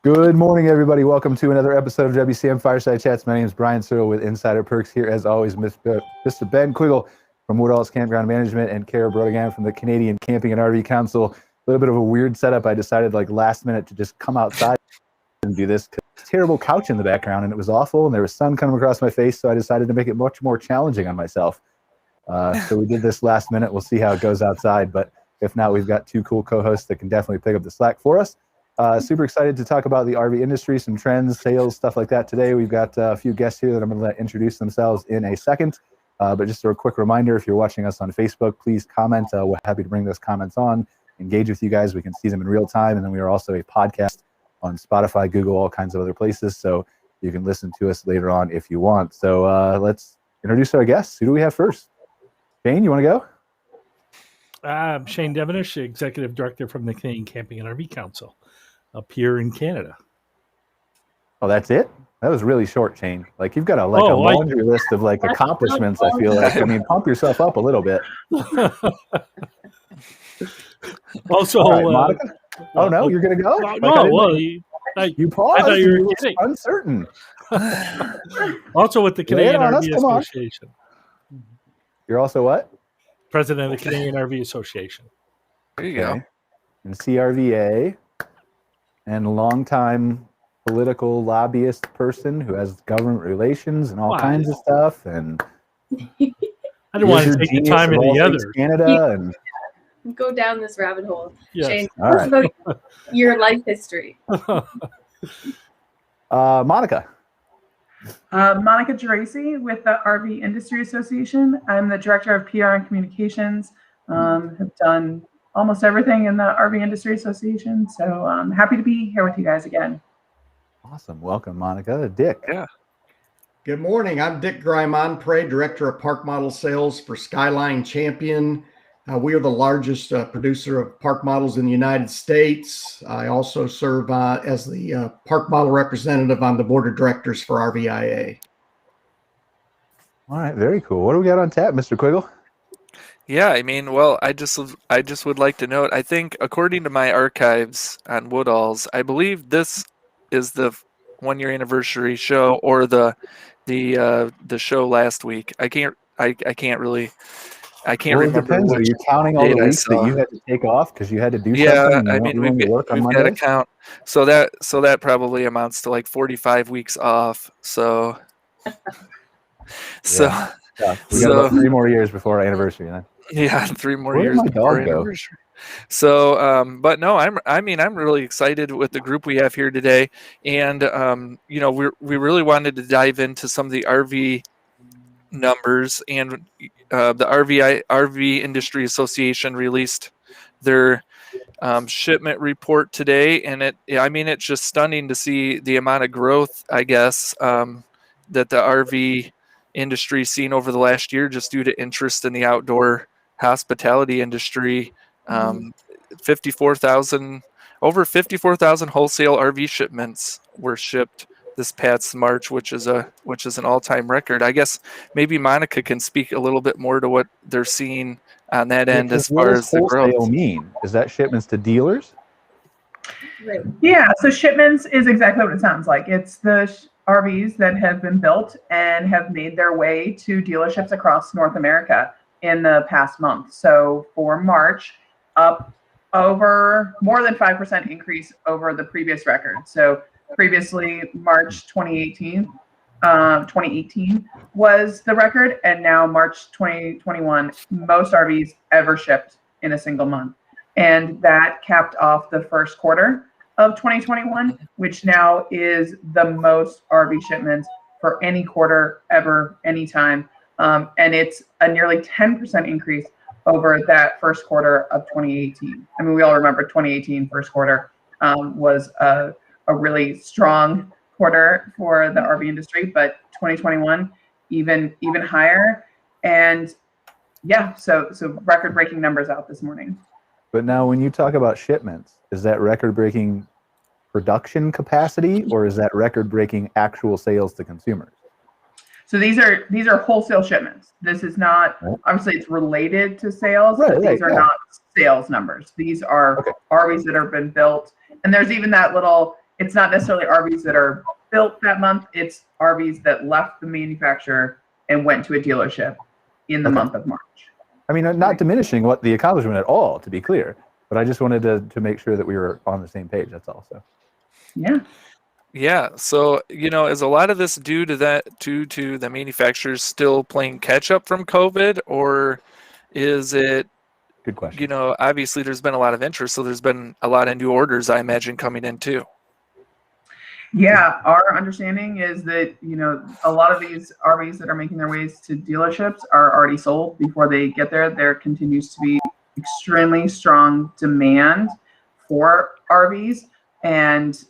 Good morning, everybody. Welcome to another episode of WCM Fireside Chats. My name is Brian Searl with Insider Perks here, as always, Mr. Ben Quiggle from Woodall's Campground Management and Cara Braeutigam from the Canadian Camping and RV Council. A little bit of a weird setup. I decided last minute to just come outside and do this. Terrible couch in the background, and it was awful, and there was sun coming across my face, so I decided to make it much more challenging on myself. So we did this last minute. We'll see how it goes outside, but if not, we've got two cool co-hosts that can definitely pick up the slack for us. Super excited to talk about the RV industry, some trends, sales, stuff like that today. We've got a few guests here that I'm going to let introduce themselves in a second. But just a quick reminder, if you're watching us on Facebook, please comment. We're happy to bring those comments on, engage with you guys. We can see them in real time. And then we are also a podcast on Spotify, Google, all kinds of other places. So you can listen to us later on if you want. So let's introduce our guests. Who do we have first? Shane, you want to go? I'm Shane Devenish, Executive Director from the Canadian Camping and RV Council up here in Canada. Oh, that's it? That was really short, Shane. You've got a laundry list of accomplishments, I feel like. I mean, pump yourself up a little bit. Also, right, Monica? Oh, no, you're going to go? You paused. I thought you were kidding. Uncertain. Also with the Canadian RV Association. You're also what? President of the Canadian RV Association. There you go. And CRVA. And longtime political lobbyist person who has government relations and all kinds of stuff. And I didn't want to take the time in the other. Canada and go down this rabbit hole. Yes. Shane, all right. about your life history. Monica. Monica Geraci with the RV Industry Association. I'm the Director of PR and Communications. Have done almost everything in the RV Industry Association. So I'm happy to be here with you guys again. Awesome. Welcome, Monica. Dick. Yeah. Good morning. I'm Dick Grimonpre, Director of Park Model Sales for Skyline Champion. We are the largest producer of park models in the United States. I also serve as the park model representative on the board of directors for RVIA. All right. Very cool. What do we got on tap, Mr. Quiggle? Yeah, I mean, well, I just would like to note, I think according to my archives on Woodall's, I believe this is the 1-year anniversary show or the show last week. I can't remember. It depends. Are you counting all the weeks that you had to take off because you had to do something? Yeah, I mean, we've got to count. So that probably amounts to 45 weeks off. So we got about 3 more years before our anniversary then. Yeah, 3 more years before our anniversary. So, but no, I'm really excited with the group we have here today, and we really wanted to dive into some of the RV numbers, and the RV Industry Association released their shipment report today, and it's just stunning to see the amount of growth, I guess, that the RV industry seen over the last year just due to interest in the outdoor hospitality industry. 54,000 wholesale RV shipments were shipped this past March, which is an all-time record. I guess maybe Monica can speak a little bit more to what they're seeing on that end as far as the growth. Wholesale mean? Is that shipments to dealers? Right. Yeah, so shipments is exactly what it sounds like. It's the RVs that have been built and have made their way to dealerships across North America in the past month. So for March, up over more than 5% increase over the previous record. So previously March 2018 was the record, and now March 2021, most RVs ever shipped in a single month. And that capped off the first quarter of 2021, which now is the most RV shipments for any quarter ever, anytime. And it's a nearly 10% increase over that first quarter of 2018. I mean, we all remember 2018 first quarter was a really strong quarter for the RV industry, but 2021 even higher. And yeah, so record-breaking numbers out this morning. But now when you talk about shipments, is that record-breaking production capacity, or is that record-breaking actual sales to consumers? So these are wholesale shipments. This is not, obviously it's related to sales, but these are not sales numbers. These are RVs that have been built. And there's even that little it's not necessarily RVs that are built that month. It's RVs that left the manufacturer and went to a dealership in the month of March. I mean, not diminishing what the accomplishment at all, to be clear, but I just wanted to make sure that we were on the same page. That's all. So. Yeah. Yeah. So, is a lot of this due to the manufacturers still playing catch up from COVID, or is it? Good question. Obviously there's been a lot of interest, so there's been a lot of new orders, I imagine, coming in too. Yeah, our understanding is that, a lot of these RVs that are making their ways to dealerships are already sold before they get there. There continues to be extremely strong demand for RVs, and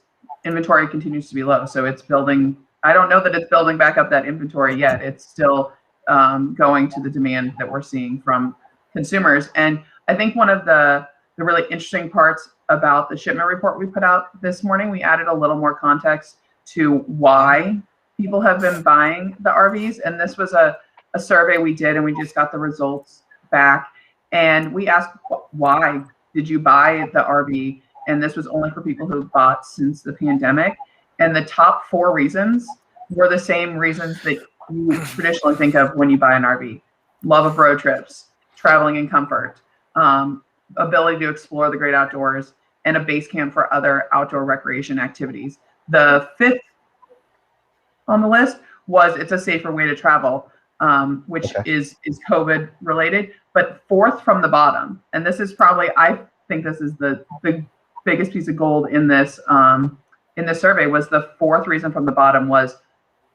inventory continues to be low. So it's building. I don't know that it's building back up that inventory yet. It's still going to the demand that we're seeing from consumers. And I think one of the really interesting parts about the shipment report we put out this morning, we added a little more context to why people have been buying the RVs. And this was a survey we did, and we just got the results back. And we asked, why did you buy the RV? And this was only for people who bought since the pandemic. And the top 4 reasons were the same reasons that you traditionally think of when you buy an RV: love of road trips, traveling in comfort, ability to explore the great outdoors, and a base camp for other outdoor recreation activities. The 5th on the list was it's a safer way to travel, which is COVID related. But 4th from the bottom, and this is probably, I think this is the biggest piece of gold in this survey, was the 4th reason from the bottom was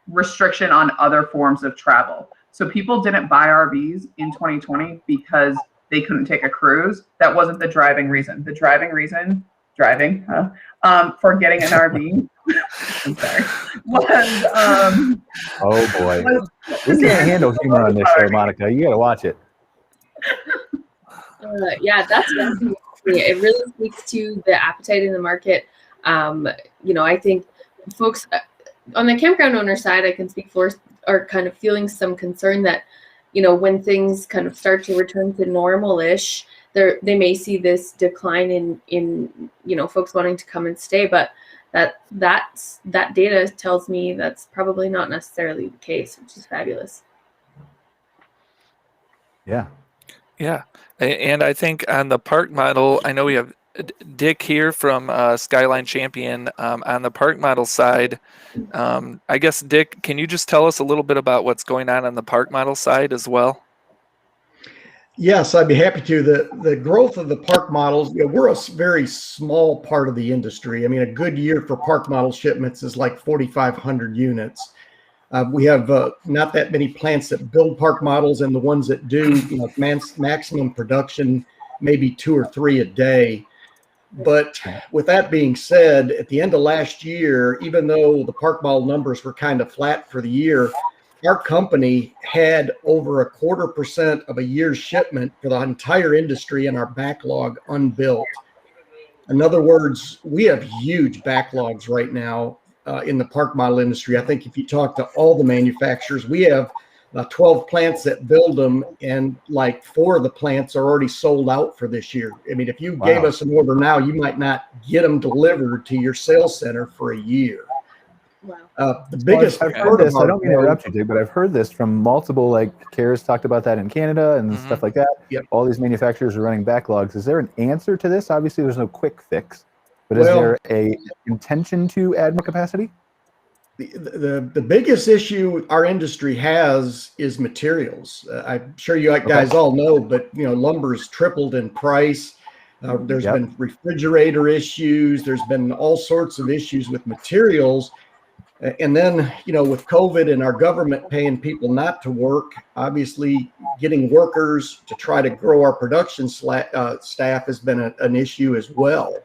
restriction on other forms of travel. So people didn't buy RVs in 2020 because they couldn't take a cruise. That wasn't the driving reason. The driving reason, for getting an RV, I'm sorry, was oh boy, we can't handle humor on this show, Monica. You got to watch it. Yeah, that's fascinating. It really speaks to the appetite in the market. I think folks on the campground owner side, I can speak for, are kind of feeling some concern that, when things kind of start to return to normal-ish, they may see this decline in folks wanting to come and stay, but that data tells me that's probably not necessarily the case, which is fabulous. Yeah. Yeah. And I think on the park model, I know we have Dick here from Skyline Champion. On the park model side, I guess, Dick, can you just tell us a little bit about what's going on the park model side as well? Yes, I'd be happy to. The growth of the park models, we're a very small part of the industry. I mean, a good year for park model shipments is like 4,500 units. We have not that many plants that build park models, and the ones that do, maximum production, maybe 2 or 3 a day. But with that being said, at the end of last year, even though the park model numbers were kind of flat for the year, our company had over 0.25% of a year's shipment for the entire industry in our backlog unbuilt. In other words, we have huge backlogs right now in the park model industry. I think if you talk to all the manufacturers, we have 12 plants that build them, and like 4 of the plants are already sold out for this year. I mean, if you gave us an order now, you might not get them delivered to your sales center for a year. Wow. The biggest I've heard this. I don't mean to interrupt you, Dick, but I've heard this from multiple, Cara's talked about that in Canada and stuff like that. Yep. All these manufacturers are running backlogs. Is there an answer to this? Obviously, there's no quick fix, but is there a intention to add more capacity? The biggest issue our industry has is materials. I'm sure you guys all know, but lumber's tripled in price. There's been refrigerator issues. There's been all sorts of issues with materials. And then, with COVID and our government paying people not to work, obviously getting workers to try to grow our production staff has been an issue as well.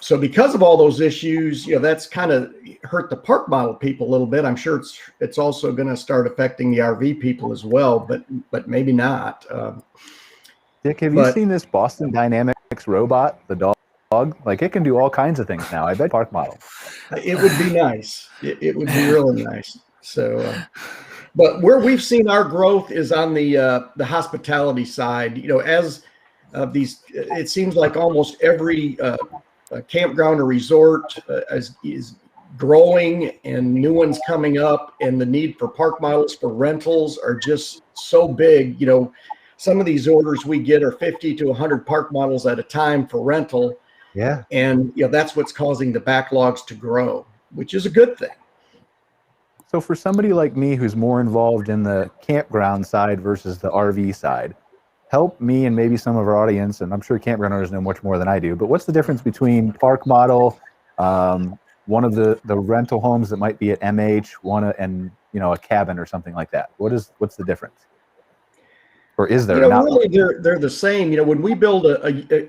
So because of all those issues, that's kind of hurt the park model people a little bit. I'm sure it's also going to start affecting the RV people as well, but maybe not. Dick, have you seen this Boston Dynamics robot, the dog? It can do all kinds of things now. I bet park model. It would be nice. It would be really nice. So, but where we've seen our growth is on the hospitality side. As these, it seems like almost every campground or resort is growing and new ones coming up, and the need for park models for rentals are just so big. Some of these orders we get are 50 to 100 park models at a time for rental. Yeah. And that's what's causing the backlogs to grow, which is a good thing. So for somebody like me who's more involved in the campground side versus the RV side, help me and maybe some of our audience, and I'm sure campground owners know much more than I do, but what's the difference between park model, one of the rental homes that might be at MH, and a cabin or something like that? What's the difference? Or is there not? Really, they're the same. When we build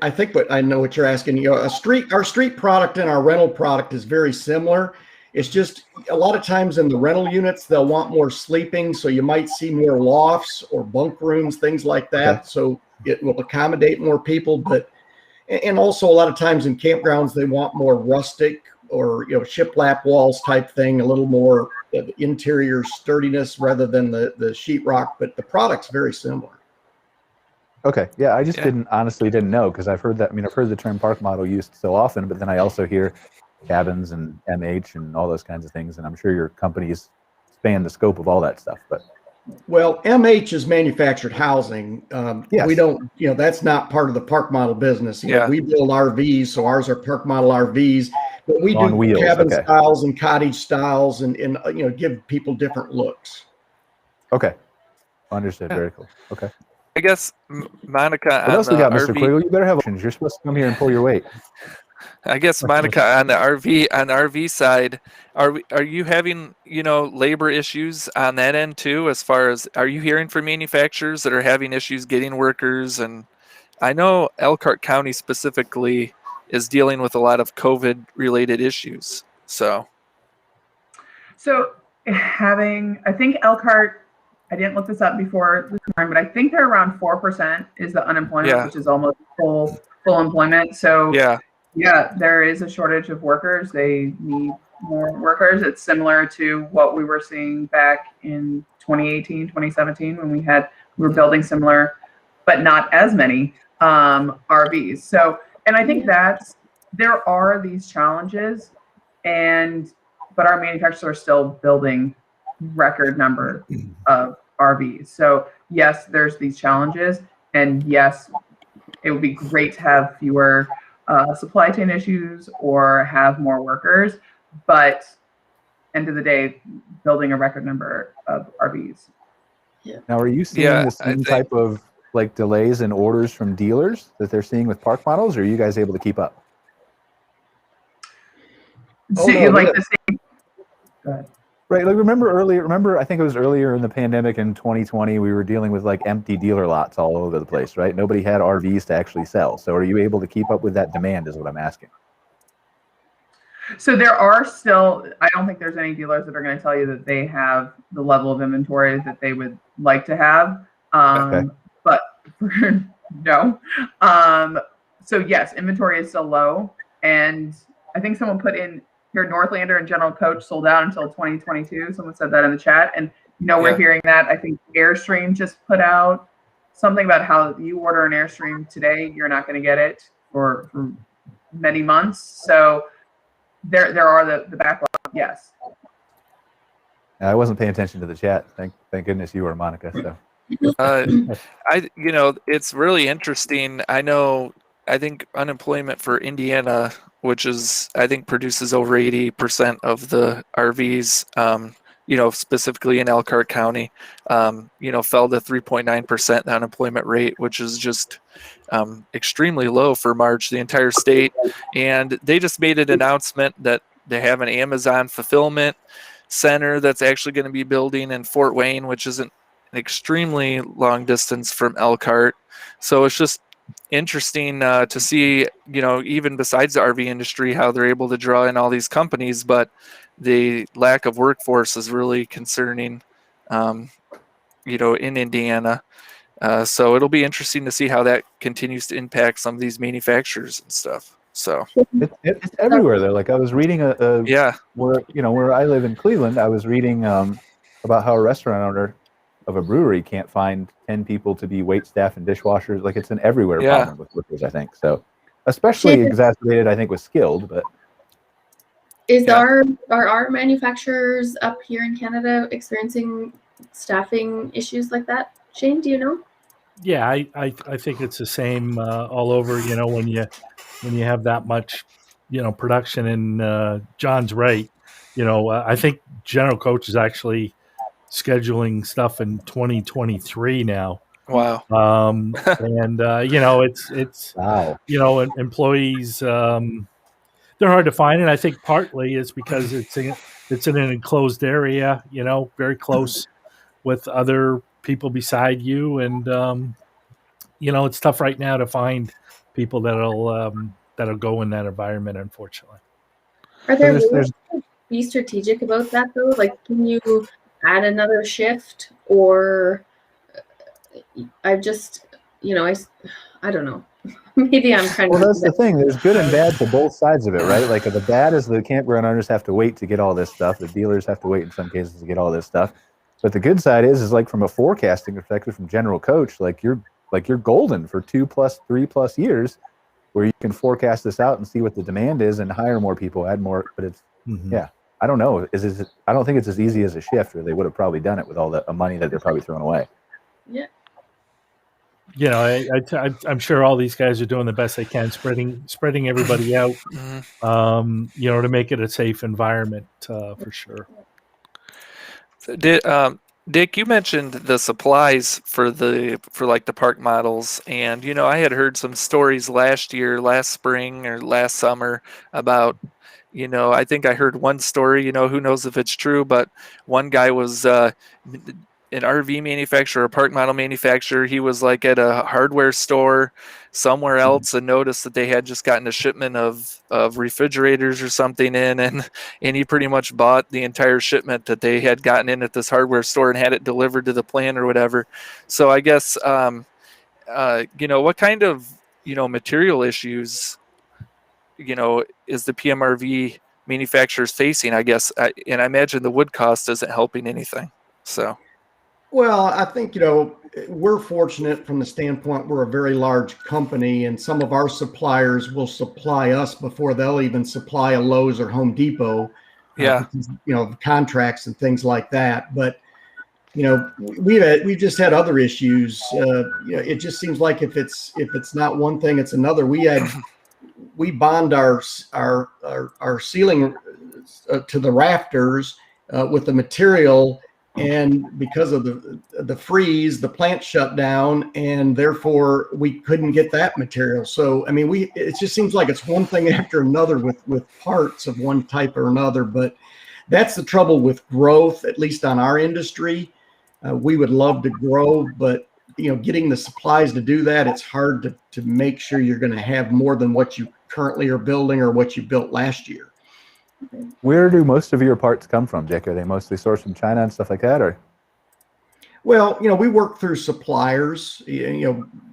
I think, but I know what you're asking. Our street product and our rental product is very similar. It's just a lot of times in the rental units, they'll want more sleeping. So you might see more lofts or bunk rooms, things like that. Okay. So it will accommodate more people. And also a lot of times in campgrounds, they want more rustic or, shiplap walls type thing, a little more interior sturdiness rather than the sheetrock. But the product's very similar. Okay. Yeah. I just honestly didn't know, because I've heard that. I've heard the term park model used so often, but then I also hear cabins and MH and all those kinds of things. And I'm sure your companies span the scope of all that stuff, but. Well, MH is manufactured housing. Yes. We don't, that's not part of the park model business. We build RVs, so ours are park model RVs, but we do wheels, cabin styles and cottage styles and give people different looks. Okay. Understood. Very cool. Okay. I guess, Monica, what else we got, Mr. Quiggle? You better have options. You're supposed to come here and pull your weight. I guess, Monica, on the RV side, are you having labor issues on that end too? As far as, are you hearing from manufacturers that are having issues getting workers? And I know Elkhart County specifically is dealing with a lot of COVID related issues. So I think Elkhart, I didn't look this up before this morning, but I think they're around 4% is the unemployment, which is almost full employment. So yeah, there is a shortage of workers. They need more workers. It's similar to what we were seeing back in 2018, 2017, when we were building similar, but not as many RVs. So, and I think there are these challenges, but our manufacturers are still building record number of RVs. So yes, there's these challenges, and yes, it would be great to have fewer supply chain issues or have more workers, but end of the day, building a record number of RVs. Yeah. Now, are you seeing the same type of delays in orders from dealers that they're seeing with park models, or are you guys able to keep up? The same. Go ahead. Right. Remember, I think it was earlier in the pandemic in 2020, we were dealing with empty dealer lots all over the place, right? Nobody had RVs to actually sell. So are you able to keep up with that demand is what I'm asking. So there are still, I don't think there's any dealers that are going to tell you that they have the level of inventory that they would like to have. But no. So yes, inventory is still low. And I think someone put in here, Northlander and General Coach sold out until 2022. Someone said that in the chat. And, we're hearing that. I think Airstream just put out something about how you order an Airstream today, you're not going to get it for many months. So there are the backlog. Yes. I wasn't paying attention to the chat. Thank goodness you were, Monica. So. It's really interesting. I think unemployment for Indiana, which I think produces over 80% of the RVs, specifically in Elkhart County, fell to 3.9% unemployment rate, which is just extremely low for March, the entire state. And they just made an announcement that they have an Amazon fulfillment center that's actually going to be building in Fort Wayne, which is an extremely long distance from Elkhart. So it's just interesting to see, even besides the RV industry, how they're able to draw in all these companies, but the lack of workforce is really concerning, in Indiana. So it'll be interesting to see how that continues to impact some of these manufacturers and stuff. So it's everywhere though. I was reading where I live in Cleveland, I was reading about how a restaurant owner of a brewery can't find 10 people to be wait staff and dishwashers. It's an everywhere problem with workers, I think. So especially exacerbated, I think, with skilled. But are our manufacturers up here in Canada experiencing staffing issues like that? Shane, do you know? Yeah, I think it's the same all over. You know, when you have that much, production, and John's right. I think General Coach is actually scheduling stuff in 2023 now. Wow. And it's wow. Employees, they're hard to find, and I think partly is because it's in an enclosed area, very close with other people beside you, and it's tough right now to find people that'll go in that environment, unfortunately. Are there ways to be strategic about that though? Like, can you add another shift, or I just, I don't know. Maybe I'm trying to. Well, that's the thing. There's good and bad to both sides of it, right? Like the bad is the campground owners have to wait to get all this stuff. The dealers have to wait in some cases to get all this stuff. But the good side is like from a forecasting perspective, from General Coach, like you're golden for 2+, 3+ years, where you can forecast this out and see what the demand is and hire more people, add more. But it's I don't know. I don't think it's as easy as a shift, or they would have probably done it with all the money that they're probably throwing away. Yeah. I'm sure all these guys are doing the best they can, spreading everybody out, to make it a safe environment for sure. Dick, you mentioned the supplies for like the park models, and I had heard some stories last spring or last summer about, I think I heard one story, who knows if it's true, but one guy was an RV manufacturer, a park model manufacturer. He was like at a hardware store somewhere else and noticed that they had just gotten a shipment of refrigerators or something in, and he pretty much bought the entire shipment that they had gotten in at this hardware store and had it delivered to the plant or whatever. So I guess, what kind of, material issues, is the PMRV manufacturers facing, I guess, and I imagine the wood cost isn't helping anything. So. Well, I think, we're fortunate from the standpoint we're a very large company, and some of our suppliers will supply us before they'll even supply a Lowe's or Home Depot. Yeah. Because, contracts and things like that. But, we've just had other issues. It just seems like if it's not one thing, it's another. We bond our ceiling to the rafters with the material. And because of the freeze, the plant shut down, and therefore we couldn't get that material. So, I mean, it just seems like it's one thing after another with parts of one type or another. But that's the trouble with growth, at least on our industry. We would love to grow, but getting the supplies to do that, it's hard to make sure you're going to have more than what you currently are building or what you built last year. Where do most of your parts come from, Dick? Are they mostly sourced from China and stuff like that, or? Well, we work through suppliers,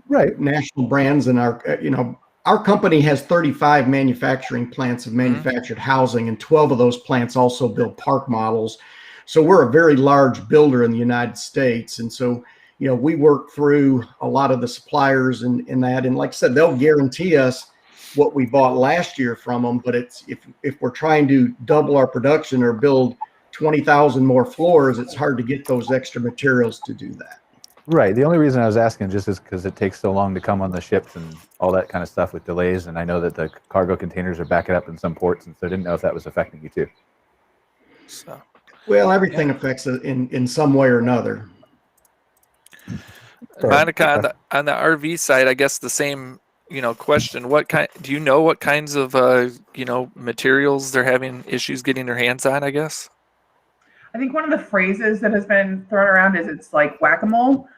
right, national brands, and our company has 35 manufacturing plants of manufactured housing, and 12 of those plants also build park models. So we're a very large builder in the United States, and so we work through a lot of the suppliers in that, and like I said, they'll guarantee us what we bought last year from them. But it's if we're trying to double our production or build 20,000 more floors, it's hard to get those extra materials to do that. Right. The only reason I was asking just is because it takes so long to come on the ships and all that kind of stuff with delays. And I know that the cargo containers are backing up in some ports, and so I didn't know if that was affecting you too. So, well, everything affects it in some way or another. Monica, on the RV side, I guess the same question. What kinds of materials they're having issues getting their hands on, I guess? I think one of the phrases that has been thrown around is it's like whack-a-mole.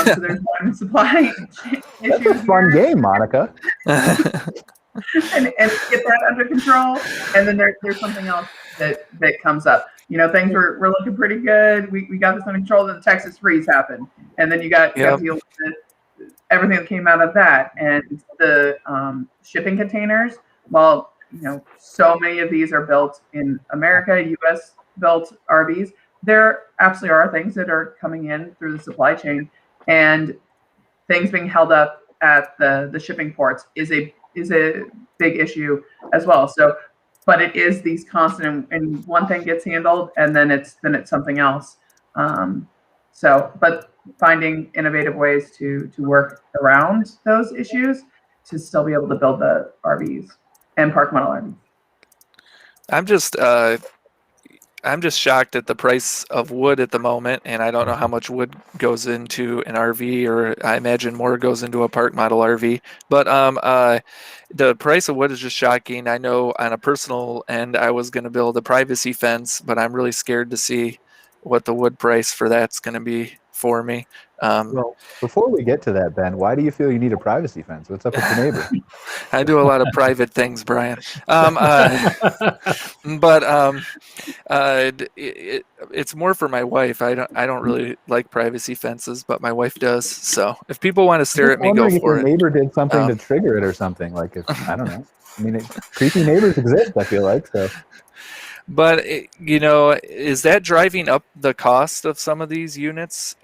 So there's one supply issue. That's a fun game, Monica. and get that under control, and then there's something else that comes up. Things were looking pretty good. We got this under control. Then the Texas freeze happened, and then you got to deal with everything that came out of that, and the shipping containers. Well, so many of these are built in America, U.S. built RVs. There absolutely are things that are coming in through the supply chain, and things being held up at the shipping ports is a is a big issue as well. So, but it is these constant, and one thing gets handled, and then it's something else. But finding innovative ways to work around those issues to still be able to build the RVs and park model RVs. I'm just shocked at the price of wood at the moment, and I don't know how much wood goes into an RV, or I imagine more goes into a park model RV. But the price of wood is just shocking. I know on a personal end, I was going to build a privacy fence, but I'm really scared to see what the wood price for that's going to be for me. Well, before we get to that, Ben, why do you feel you need a privacy fence? What's up with your neighbor? I do a lot of private things, Brian. It's more for my wife. I don't really like privacy fences, but my wife does. So if people want to stare at me, go for it. If your neighbor did something to trigger it or something, like if I don't know. I mean, creepy neighbors exist. I feel like so. But is that driving up the cost of some of these units,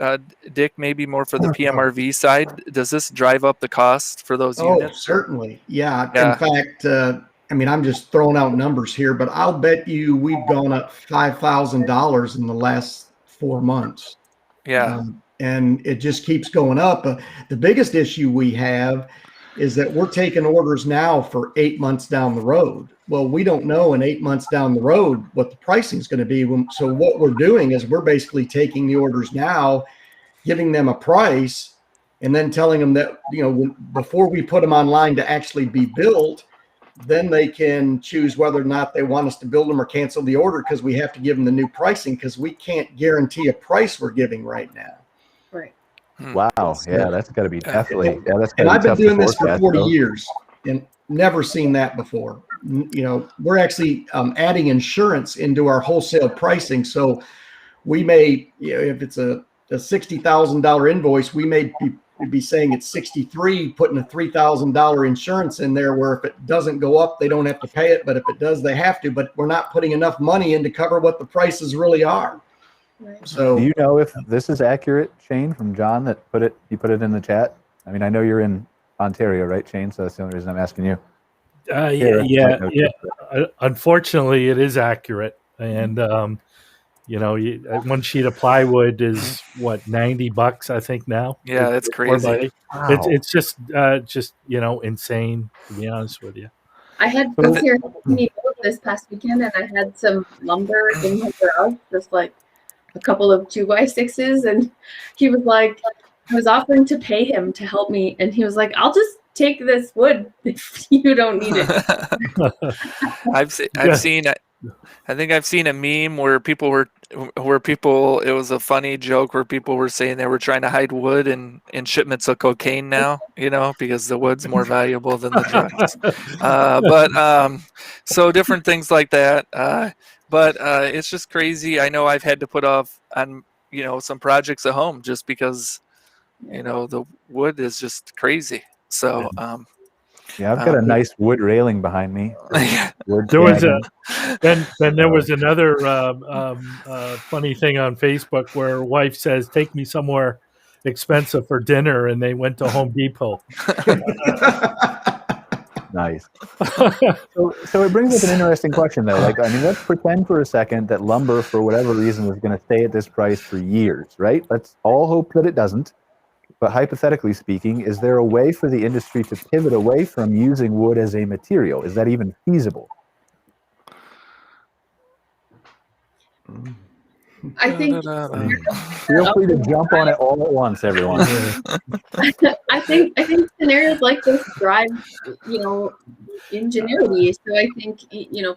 Dick? Maybe more for the PMRV side. Does this drive up the cost for those units? Oh, certainly. Yeah. In fact, I mean, I'm just throwing out numbers here, but I'll bet you we've gone up $5,000 in the last 4 months. Yeah. And it just keeps going up. The biggest issue we have is that we're taking orders now for 8 months down the road. Well, we don't know in 8 months down the road what the pricing is going to be. So what we're doing is we're basically taking the orders now, giving them a price, and then telling them that, before we put them online to actually be built, then they can choose whether or not they want us to build them or cancel the order, because we have to give them the new pricing, because we can't guarantee a price we're giving right now. Right. Wow. Yeah, that's got to be definitely. Yeah, that's. And I've been doing this for 40 years and never seen that before. We're actually adding insurance into our wholesale pricing. So we may, if it's a $60,000 invoice, we may be saying it's 63, putting a $3,000 insurance in there, where if it doesn't go up, they don't have to pay it. But if it does, they have to. But we're not putting enough money in to cover what the prices really are. Right. So, do you know if this is accurate, Shane, from John that you put it in the chat? I mean, I know you're in Ontario, right, Shane? So that's the only reason I'm asking you. Yeah. Unfortunately, it is accurate, and one sheet of plywood is what, $90, I think now. Yeah, that's crazy. Wow. It's just insane, to be honest with you. I had folks here helping me build this past weekend, and I had some lumber in my garage, just like a couple of 2x6s, and he was like, I was offering to pay him to help me, and he was like, I'll just take this wood if you don't need it. I've seen I think I've seen a meme where it was a funny joke where people were saying they were trying to hide wood in shipments of cocaine now, because the wood's more valuable than the drugs. So different things like that. But it's just crazy. I know I've had to put off on, some projects at home just because, the wood is just crazy. So, yeah, I've got a nice wood railing behind me. There was another funny thing on Facebook where a wife says, "Take me somewhere expensive for dinner," and they went to Home Depot. Nice. So it brings up an interesting question, though. Let's pretend for a second that lumber, for whatever reason, is going to stay at this price for years, right? Let's all hope that it doesn't. But hypothetically speaking, is there a way for the industry to pivot away from using wood as a material? Is that even feasible? I think feel free to jump on it all at once, everyone. I think scenarios like this drive, ingenuity. So I think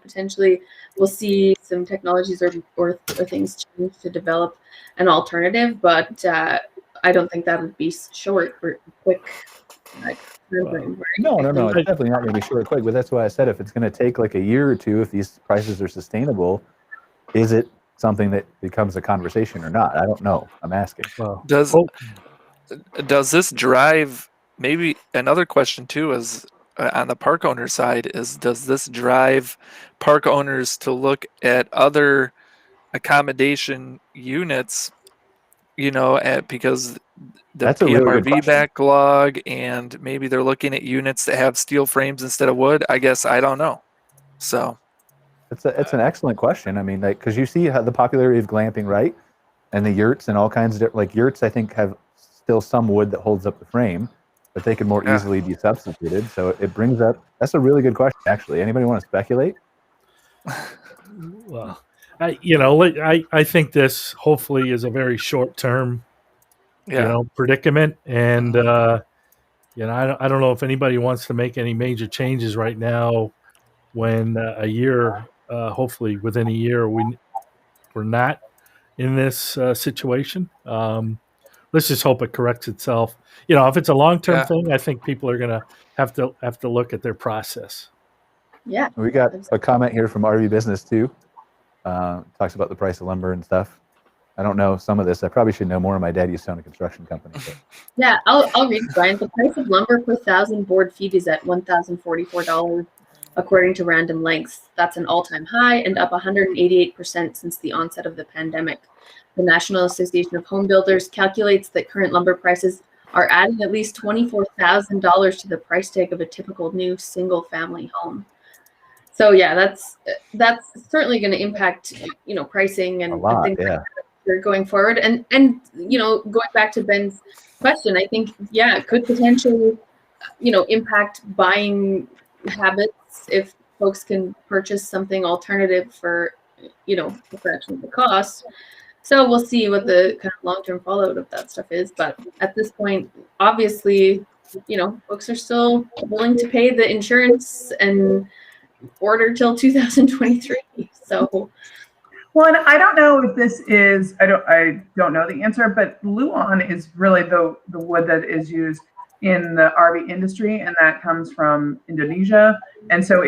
potentially we'll see some technologies or things change to develop an alternative, but I don't think that would be short or quick. No, it's definitely not going to be short or quick. But that's why I said if it's going to take like a year or two, if these prices are sustainable, is it something that becomes a conversation or not? I don't know. I'm asking. Well, does this drive? Maybe another question too is on the park owner side is, does this drive park owners to look at other accommodation units? Because That's a really good PMRV question. backlog, and maybe they're looking at units that have steel frames instead of wood. I guess I don't know. So It's an excellent question. I mean, like, because you see how the popularity of glamping, right? And the yurts and all kinds of like yurts, I think have still some wood that holds up the frame, but they can more easily be substituted. So it brings up, that's a really good question, actually. Anybody want to speculate? Well, I think this hopefully is a very short term, predicament, and I don't know if anybody wants to make any major changes right now when a year, hopefully within a year, we're not in this situation. Let's just hope it corrects itself. If it's a long-term thing, I think people are going to have to look at their process. Yeah. We got a comment here from RV Business too. Talks about the price of lumber and stuff. I don't know some of this. I probably should know more. My dad used to own a construction company. But. Yeah, I'll read, Brian. The price of lumber per 1,000 board feet is at $1,044, according to Random Lengths. That's an all-time high and up 188% since the onset of the pandemic. The National Association of Home Builders calculates that current lumber prices are adding at least $24,000 to the price tag of a typical new single-family home. So yeah, that's certainly going to impact pricing and things like that going forward. And going back to Ben's question, I think it could potentially impact buying habits if folks can purchase something alternative for a fraction of the cost. So we'll see what the kind of long-term fallout of that stuff is. But at this point, obviously, folks are still willing to pay the insurance and order till 2023. So, well, and I don't know if this is, I don't know the answer, but Luan is really the wood that is used in the RV industry, and that comes from Indonesia. And so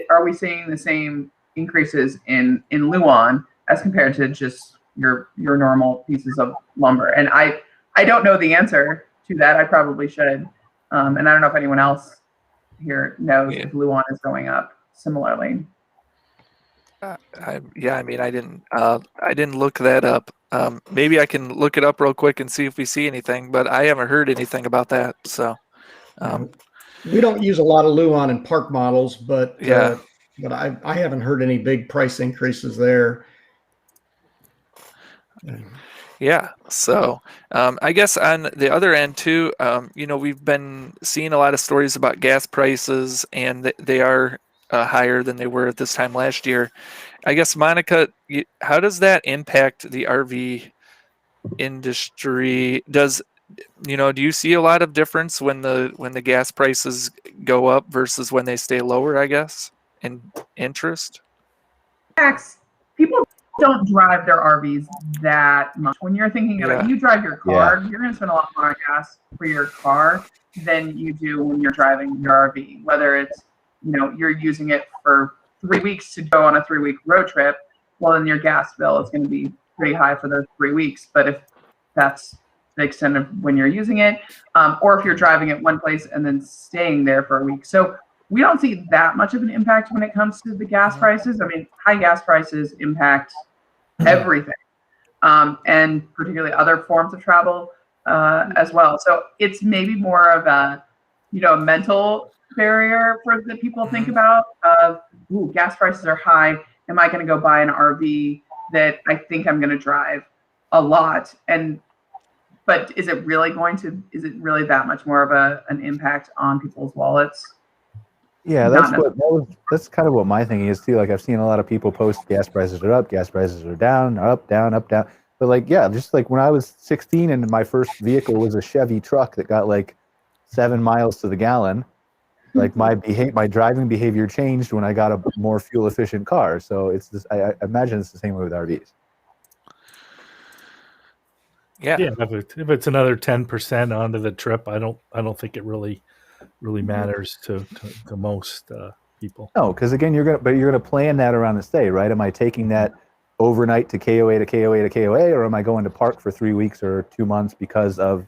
are we seeing the same increases in Luan as compared to just your normal pieces of lumber? And I don't know the answer to that. I probably should. And I don't know if anyone else here knows if Luan is going up similarly. I didn't look that up. Maybe I can look it up real quick and see if we see anything, but I haven't heard anything about that. So we don't use a lot of Luan in park models, but I haven't heard any big price increases there. Yeah. So I guess on the other end too, we've been seeing a lot of stories about gas prices, and they are higher than they were at this time last year. I guess, Monica, how does that impact the RV industry? Do you see a lot of difference when the gas prices go up versus when they stay lower, I guess, in interest? People don't drive their RVs that much. When you're thinking about you drive your car, you're going to spend a lot more on gas for your car than you do when you're driving your RV, whether it's you're using it for 3 weeks to go on a 3-week road trip, well, then your gas bill is going to be pretty high for those 3 weeks. But if that's the extent of when you're using it, or if you're driving it one place and then staying there for a week. So we don't see that much of an impact when it comes to the gas prices. I mean, high gas prices impact everything, and particularly other forms of travel as well. So it's maybe more of a mental barrier for the people think about of, gas prices are high. Am I going to go buy an RV that I think I'm going to drive a lot? But is it really that much more of an impact on people's wallets? Yeah, that's kind of what my thinking is too. Like, I've seen a lot of people post gas prices are up, gas prices are down, up, down, up, down. But just like when I was 16 and my first vehicle was a Chevy truck that got like 7 miles to the gallon, like my driving behavior changed when I got a more fuel efficient car. So it's this. I imagine it's the same way with RVs. Yeah. If it's another 10% onto the trip, I don't think it really matters to most people. No, because again, you're gonna plan that around the stay, right? Am I taking that overnight to KOA to KOA to KOA, or am I going to park for 3 weeks or 2 months because of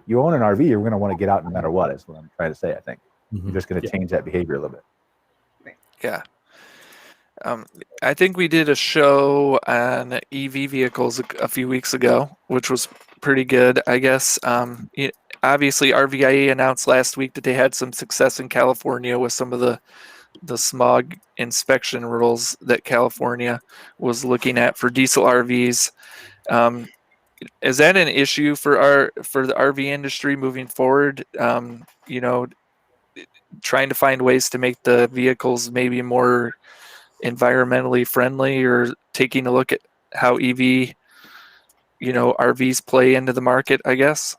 you own an RV, you're gonna want to get out no matter what. Is what I'm trying to say. I think. You're just going to change that behavior a little bit. Yeah. I think we did a show on EV vehicles a few weeks ago, which was pretty good, I guess. Obviously, RVIA announced last week that they had some success in California with some of the smog inspection rules that California was looking at for diesel RVs. Is that an issue for the RV industry moving forward? Trying to find ways to make the vehicles maybe more environmentally friendly, or taking a look at how EV, RVs play into the market, I guess.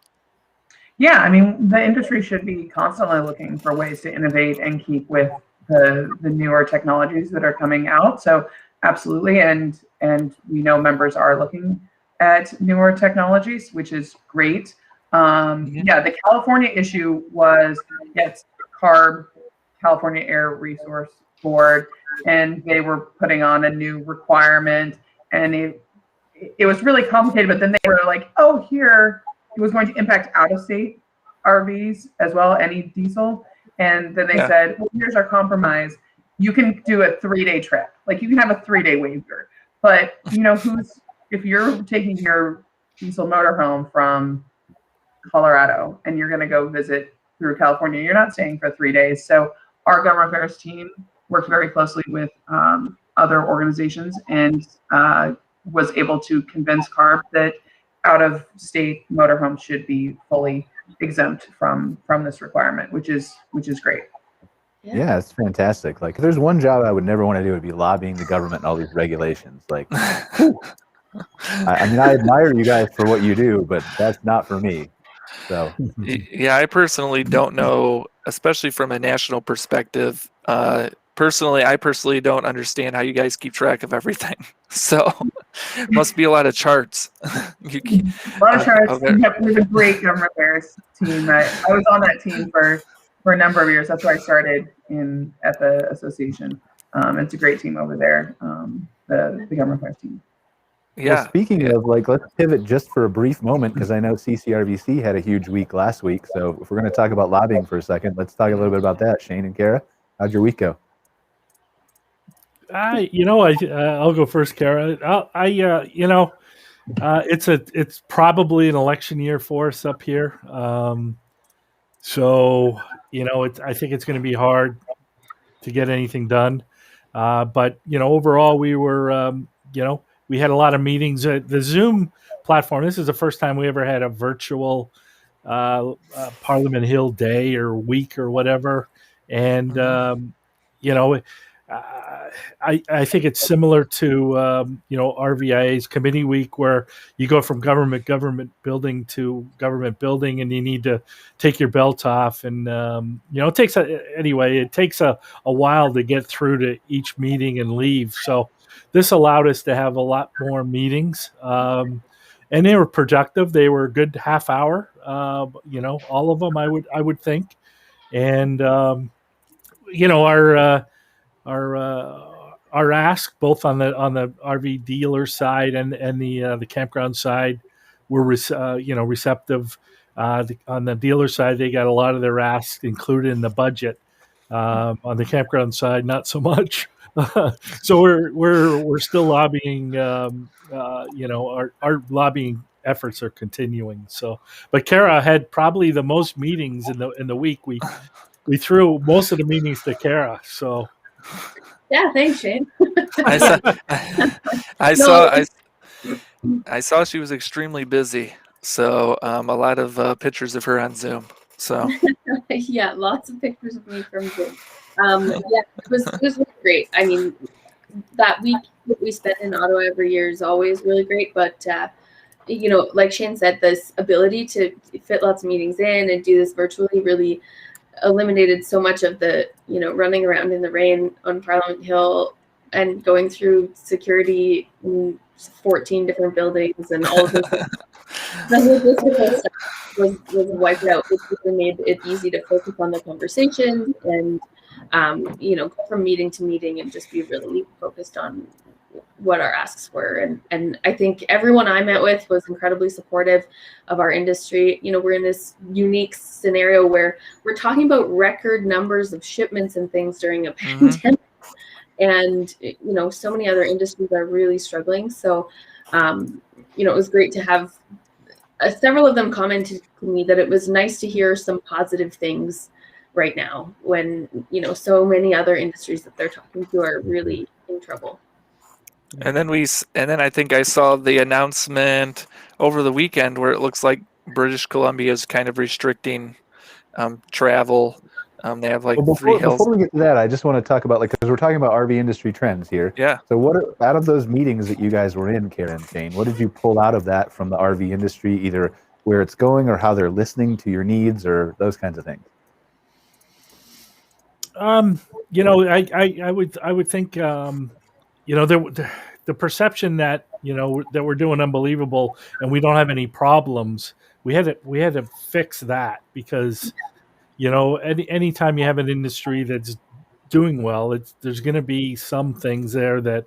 Yeah, I mean, the industry should be constantly looking for ways to innovate and keep with the newer technologies that are coming out. So absolutely, and we know members are looking at newer technologies, which is great. Yeah, the California issue was, it's CARB, California Air Resource Board, and they were putting on a new requirement, and it was really complicated. But then they were like, oh, here, it was going to impact out-of-state RVs as well, any diesel. And then they said, well, here's our compromise. You can do a 3-day trip. Like, you can have a 3-day waiver. But, if you're taking your diesel motorhome from Colorado and you're going to go visit through California, you're not staying for 3 days. So our government affairs team worked very closely with other organizations and was able to convince CARB that out-of-state motorhomes should be fully exempt from this requirement, which is great. Yeah, it's fantastic. Like, if there's one job I would never want to do, it would be lobbying the government and all these regulations. Like, I mean, I admire you guys for what you do, but that's not for me. So yeah, I personally don't know, especially from a national perspective. I personally don't understand how you guys keep track of everything. So must be a lot of charts. A lot of charts. We have a great government affairs team. I was on that team for a number of years. That's where I started at the association. It's a great team over there, the government affairs team. Yeah. Well, speaking of, let's pivot just for a brief moment, because I know CCRVC had a huge week last week. So if we're going to talk about lobbying for a second, let's talk a little bit about that. Shane and Cara, how'd your week go? I'll go first, Cara. It's probably an election year for us up here. So I think it's going to be hard to get anything done. But overall, we were, we had a lot of meetings. The Zoom platform, this is the first time we ever had a virtual Parliament Hill day or week or whatever. And, I think it's similar to, RVIA's committee week, where you go from government building to government building, and you need to take your belt off. And, it takes a while to get through to each meeting and leave. So this allowed us to have a lot more meetings, and they were productive. They were a good half hour, all of them, I would think. And, our ask, both on the RV dealer side and the campground side, were receptive. On the dealer side, they got a lot of their asks included in the budget. On the campground side, not so much. So we're still lobbying. Our lobbying efforts are continuing. So, but Cara had probably the most meetings in the week. We threw most of the meetings to Cara. So. Yeah, thanks, Shane. I saw she was extremely busy. So a lot of pictures of her on Zoom. So yeah, lots of pictures of me from Zoom. It was really great. I mean, that week that we spend in Ottawa every year is always really great. But like Shane said, this ability to fit lots of meetings in and do this virtually really eliminated so much of the running around in the rain on Parliament Hill and going through security in 14 different buildings, and all of this stuff was wiped out, which really made it easy to focus on the conversation and go from meeting to meeting and just be really focused on what our asks were. And I think everyone I met with was incredibly supportive of our industry. We're in this unique scenario where we're talking about record numbers of shipments and things during a pandemic. And, so many other industries are really struggling. So, it was great to have several of them commented to me that it was nice to hear some positive things right now when, so many other industries that they're talking to are really in trouble. And then I think I saw the announcement over the weekend where it looks like British Columbia is kind of restricting travel. They have like three hills. Before we get to that, I just want to talk about, because we're talking about RV industry trends here. Yeah. So out of those meetings that you guys were in, Cara and Shane, what did you pull out of that from the RV industry, either where it's going or how they're listening to your needs or those kinds of things? I would think, the perception that, that we're doing unbelievable and we don't have any problems. We had to fix that because, anytime you have an industry that's doing well, there's going to be some things there that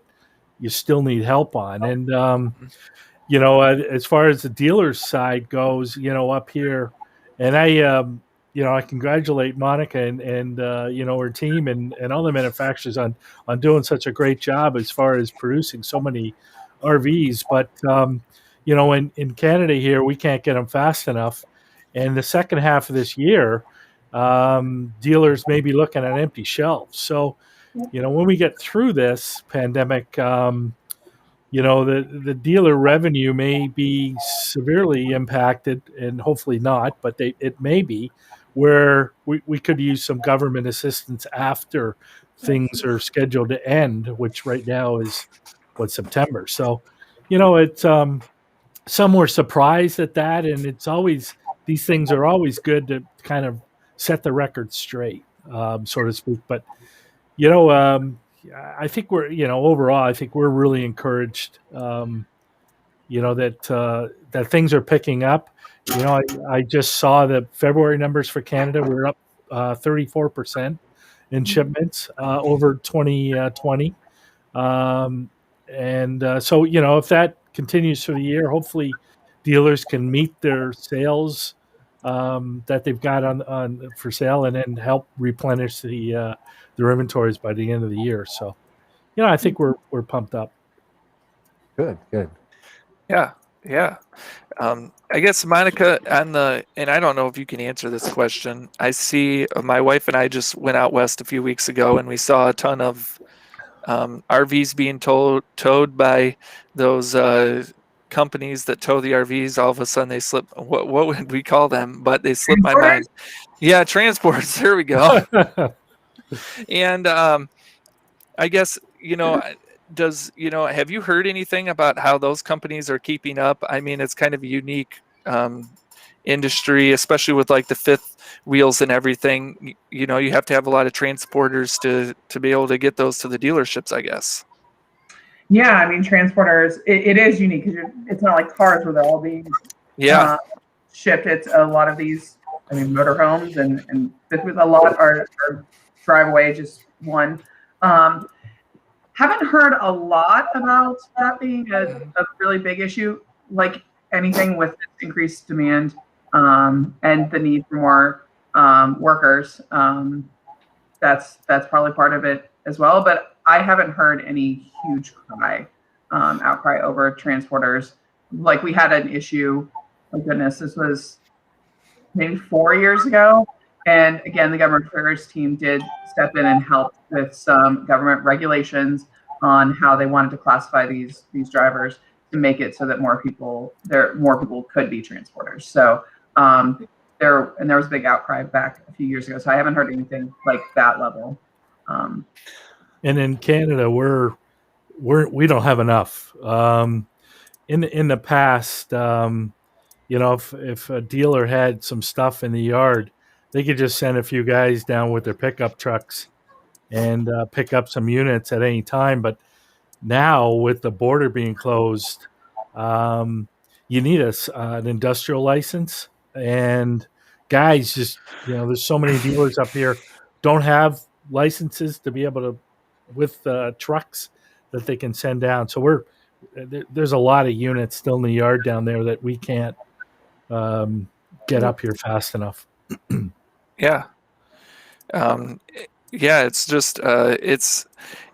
you still need help on. And, as far as the dealer's side goes, up here, and I congratulate Monica and her team and all the manufacturers on doing such a great job as far as producing so many RVs. But, in Canada here, we can't get them fast enough. And the second half of this year, dealers may be looking at empty shelves. So, when we get through this pandemic, the dealer revenue may be severely impacted, and hopefully not, but it may be, where we could use some government assistance after things are scheduled to end, which right now is September. So, it's some were surprised at that, and these things are always good to kind of set the record straight, so to speak. But I think we're, overall, I think we're really encouraged, that things are picking up. I just saw the February numbers for Canada. We're up 34% in shipments over 2020. So, if that continues for the year, hopefully dealers can meet their sales that they've got on for sale, and then help replenish their inventories by the end of the year. So, I think we're pumped up. Good. Yeah. I guess, Monica, and I don't know if you can answer this question. I see my wife and I just went out west a few weeks ago, and we saw a ton of RVs being towed by those companies that tow the RVs. All of a sudden they slip. What would we call them? But they slipped my mind. Yeah, transports. There we go. And I guess, have you heard anything about how those companies are keeping up? I mean, it's kind of a unique industry, especially with like the fifth wheels and everything. You have to have a lot of transporters to be able to get those to the dealerships, I guess. Yeah, I mean, transporters, it is unique because it's not like cars where they're all being shipped. It's a lot of these, motorhomes and a lot are drive away, just one. Haven't heard a lot about that being a really big issue. Like anything with increased demand and the need for more workers, that's probably part of it as well. But I haven't heard any huge outcry over transporters. Like we had an issue, oh goodness, this was maybe 4 years ago. And again, the government affairs team did step in and help with some government regulations on how they wanted to classify these drivers to make it so that more people could be transporters. So there was a big outcry back a few years ago. So I haven't heard anything like that level. And in Canada, we don't have enough. In the past, if a dealer had some stuff in the yard, they could just send a few guys down with their pickup trucks and pick up some units at any time. But now, with the border being closed, you need an industrial license. And guys, just there's so many dealers up here don't have licenses to be able to with trucks that they can send down. So there's a lot of units still in the yard down there that we can't get up here fast enough. Yeah. Yeah, it's just it's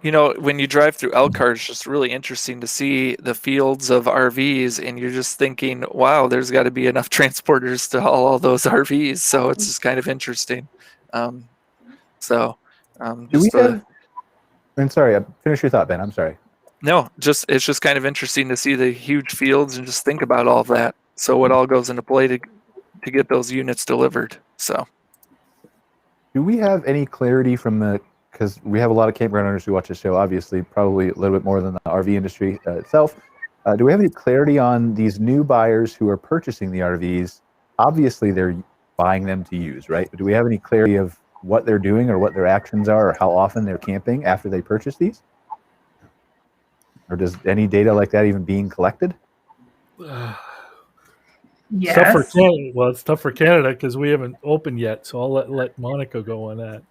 when you drive through Elkhart, it's just really interesting to see the fields of RVs, and you're just thinking, wow, there's got to be enough transporters to haul all those RVs. So it's just kind of interesting. So Do we just have? I'm sorry. Finish your thought, Ben. I'm sorry. no, it's just kind of interesting to see the huge fields and just think about all of that. So what all goes into play to get those units delivered. So. Do we have any clarity from because we have a lot of campground owners who watch the show, obviously, probably a little bit more than the RV industry itself. Do we have any clarity on these new buyers who are purchasing the RVs? Obviously, they're buying them to use, right? But do we have any clarity of what they're doing or what their actions are or how often they're camping after they purchase these? Or does any data like that even being collected? Yes. Tough for Canada. Well, it's tough for Canada because we haven't opened yet. So I'll let Monica go on that.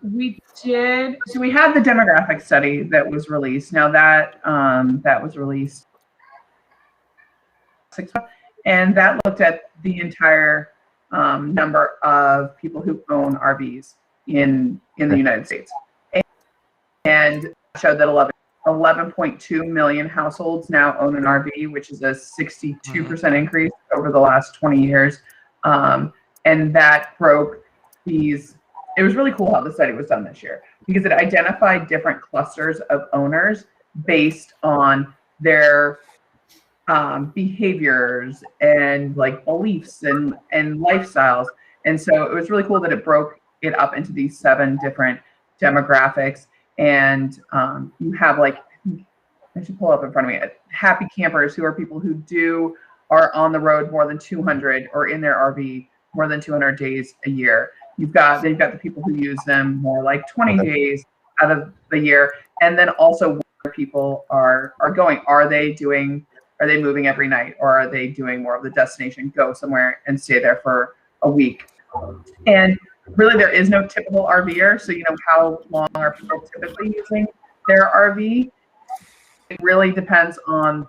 We did. So we had the demographic study that was released. Now that was released 6 months, and that looked at the entire number of people who own RVs in the United States, and showed that 11.2 million households now own an RV, which is a 62% increase over the last 20 years. And that broke these. It was really cool how the study was done this year because it identified different clusters of owners based on their behaviors and like beliefs and lifestyles. And so it was really cool that it broke it up into these 7 different demographics. And you have I should pull up in front of me, happy campers, who are people who are on the road more than 200 or in their RV more than 200 days a year. They've got the people who use them more like 20 days out of the year. And then also where people are going. Are they moving every night, or are they doing more of the destination, go somewhere and stay there for a week? And really there is no typical RVer. So how long are people typically using their RV? It really depends on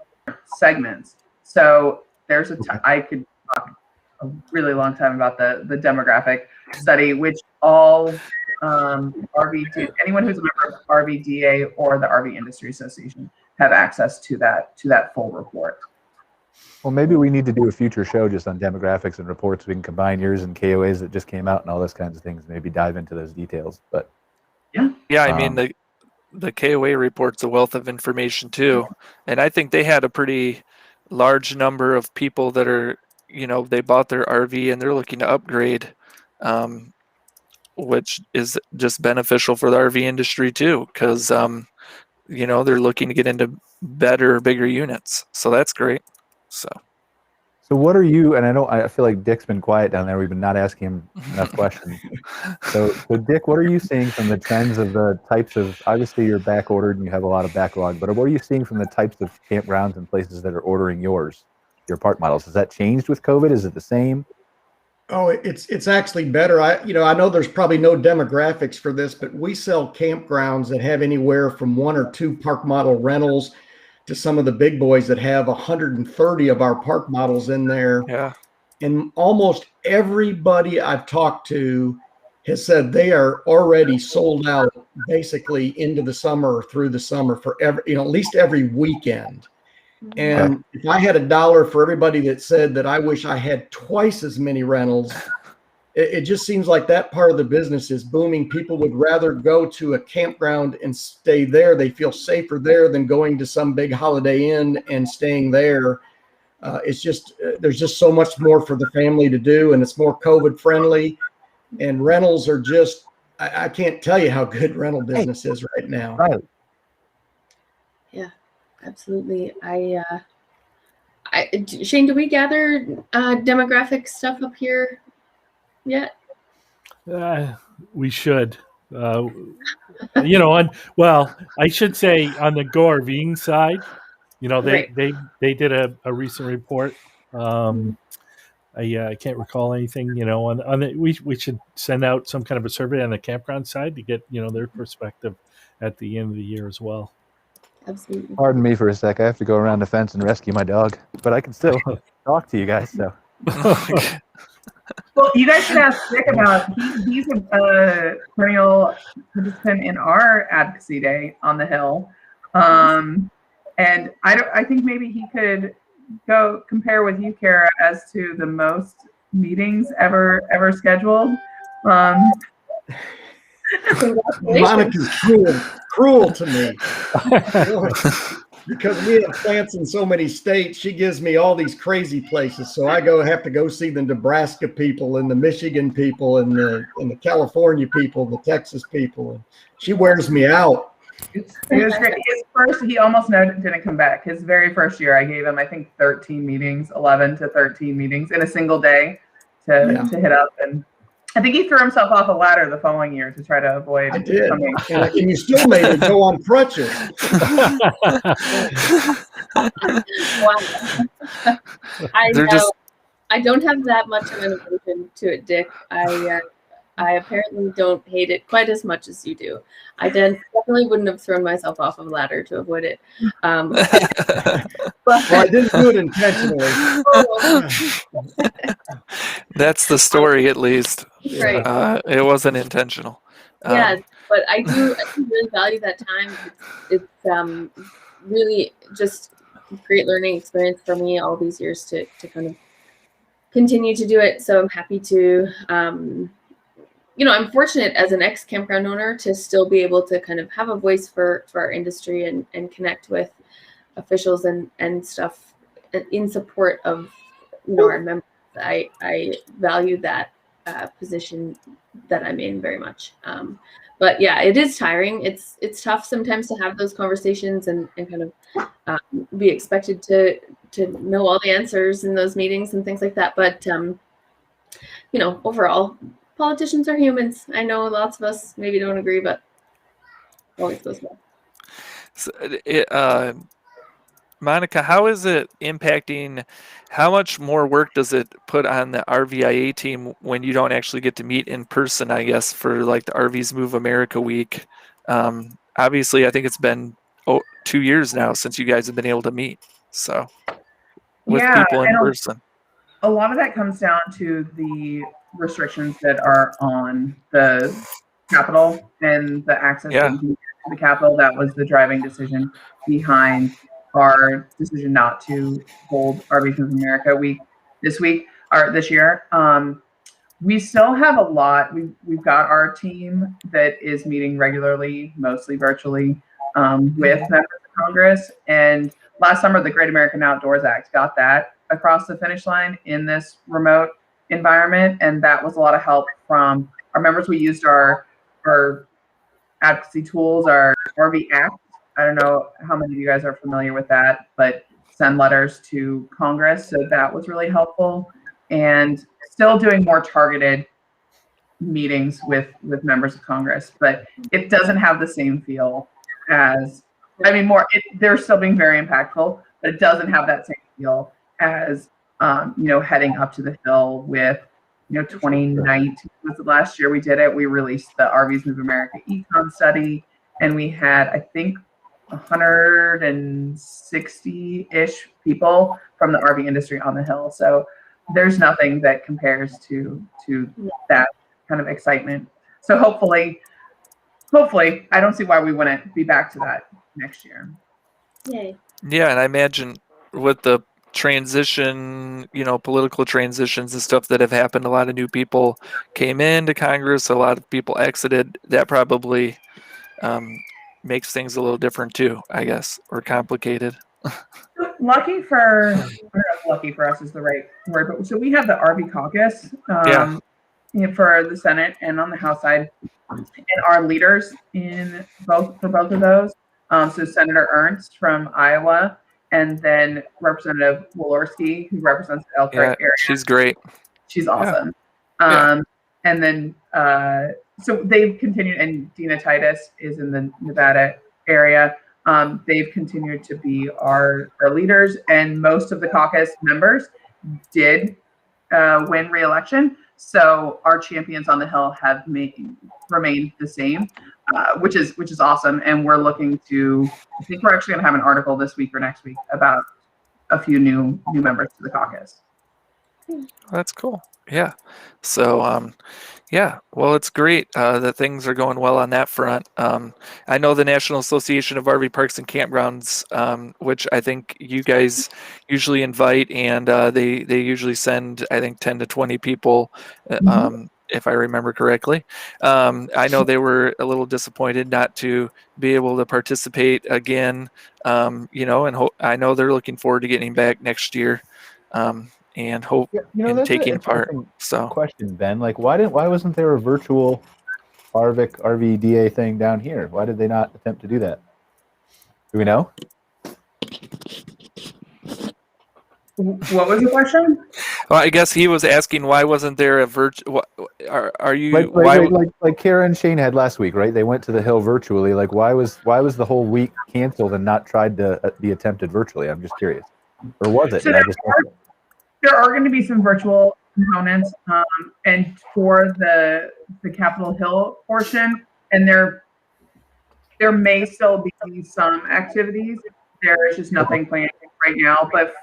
segments. So there's I could talk a really long time about the demographic study, which all anyone who's a member of RVDA or the RV Industry Association have access to that full report. Well, maybe we need to do a future show just on demographics and reports. We can combine yours and KOAs that just came out and all those kinds of things. Maybe dive into those details. But yeah, I mean the KOA report's a wealth of information too, and I think they had a pretty large number of people that are they bought their RV and they're looking to upgrade, which is just beneficial for the RV industry too, because they're looking to get into better, bigger units. So that's great. So what are you? And I feel like Dick's been quiet down there. We've been not asking him enough questions. So Dick, what are you seeing from the trends of the types of? Obviously, you're back ordered and you have a lot of backlog. But what are you seeing from the types of campgrounds and places that are ordering your park models? Has that changed with COVID? Is it the same? Oh, it's actually better. I know there's probably no demographics for this, but we sell campgrounds that have anywhere from 1 or 2 park model rentals to some of the big boys that have 130 of our park models in there. Yeah. And almost everybody I've talked to has said they are already sold out basically into the summer or through the summer for at least every weekend. And if I had $1 for everybody that said that I wish I had twice as many rentals, it just seems like that part of the business is booming. People would rather go to a campground and stay there. They feel safer there than going to some big Holiday Inn and staying there. It's just there's just so much more for the family to do, and it's more COVID friendly. And rentals are just I can't tell you how good rental business is right now. Right. Yeah, absolutely. Shane, do we gather demographic stuff up here yet? We should. I should say on the Go RVing side, they did a recent report. I can't recall anything. We should send out some kind of a survey on the campground side to get their perspective at the end of the year as well. Absolutely. Pardon me for a sec. I have to go around the fence and rescue my dog, but I can still talk to you guys. So Well, you guys should ask Dick about. He's a perennial participant in our advocacy day on the Hill, and I think maybe he could go compare with you, Cara, as to the most meetings ever scheduled. Monica's cruel to me. Because we have plants in so many states, she gives me all these crazy places. So I have to go see the Nebraska people and the Michigan people and the California people, the Texas people. And she wears me out. It was great. His first, he almost didn't come back. His very first year, I gave him, I think, 13 meetings, 11 to 13 meetings in a single day to hit up. And I think he threw himself off a ladder the following year to try to avoid. I did. And you still made it go on crutches. I don't have that much of an aversion to it, Dick. I apparently don't hate it quite as much as you do. I definitely wouldn't have thrown myself off of a ladder to avoid it. Well, I didn't do it intentionally. That's the story, at least. Right. It wasn't intentional. Yeah, but I do really value that time. It's really just a great learning experience for me all these years to kind of continue to do it. So I'm happy to, I'm fortunate as an ex-campground owner to still be able to kind of have a voice for our industry and connect with officials and stuff in support of, our members. I value that position that I'm in very much. But yeah, it is tiring. It's tough sometimes to have those conversations and kind of be expected to know all the answers in those meetings and things like that. But overall, politicians are humans. I know lots of us maybe don't agree, but it always goes well. So, Monica, how is it impacting? How much more work does it put on the RVIA team when you don't actually get to meet in person, I guess, for like the RVs Move America week? Obviously, I think it's been 2 years now since you guys have been able to meet. So with people in person. A lot of that comes down to the restrictions that are on the Capitol and the access to the Capitol. That was the driving decision behind our decision not to hold RVs Move America week this year. We still have a lot. We've got our team that is meeting regularly, mostly virtually, with members of Congress. And last summer, the Great American Outdoors Act got that across the finish line in this remote environment. And that was a lot of help from our members. We used our advocacy tools, our RV app. I don't know how many of you guys are familiar with that, but send letters to Congress. So that was really helpful. And still doing more targeted meetings with members of Congress, but it doesn't have the same feel as, they're still being very impactful, but it doesn't have that same feel as, heading up to the Hill with, 2019 was the last year we did it. We released the RVs Move America Econ study, and we had, I think, 160-ish people from the RV industry on the Hill. So there's nothing that compares to that kind of excitement. So hopefully, I don't see why we wouldn't be back to that next year. Yay. Yeah, and I imagine with the transition, political transitions and stuff that have happened, a lot of new people came into Congress, a lot of people exited. That probably makes things a little different too, I guess, or complicated. Lucky for us is the right word, but so we have the RV caucus for the Senate and on the House side, and our leaders for both of those. So Senator Ernst from Iowa, and then Representative Walorski, who represents the Elkhart area. She's great. She's awesome. And then so they've continued, and Dina Titus is in the Nevada area. They've continued to be our leaders, and most of the caucus members did win re-election. So our champions on the Hill have remained the same, which is awesome. And we're looking to, I think we're actually going to have an article this week or next week about a few new members to the caucus. That's cool. Yeah. So, yeah, well, it's great that things are going well on that front. I know the National Association of RV Parks and Campgrounds, which I think you guys usually invite, and they usually send, I think, 10 to 20 people, if I remember correctly. I know they were a little disappointed not to be able to participate again, and I know they're looking forward to getting back next year. And hope and that's taking an part. interesting So question, Ben. Like, why wasn't there a virtual RVDA thing down here? Why did they not attempt to do that? Do we know? What was the question? well, I guess he was asking why wasn't there a virtual? Are you like Cara and Shane had last week, right? They went to the Hill virtually. Like, why was the whole week canceled and not tried to be attempted virtually? I'm just curious, or was it? So there are going to be some virtual components, and for the Capitol Hill portion, and there may still be some activities. There is just nothing planned right now. But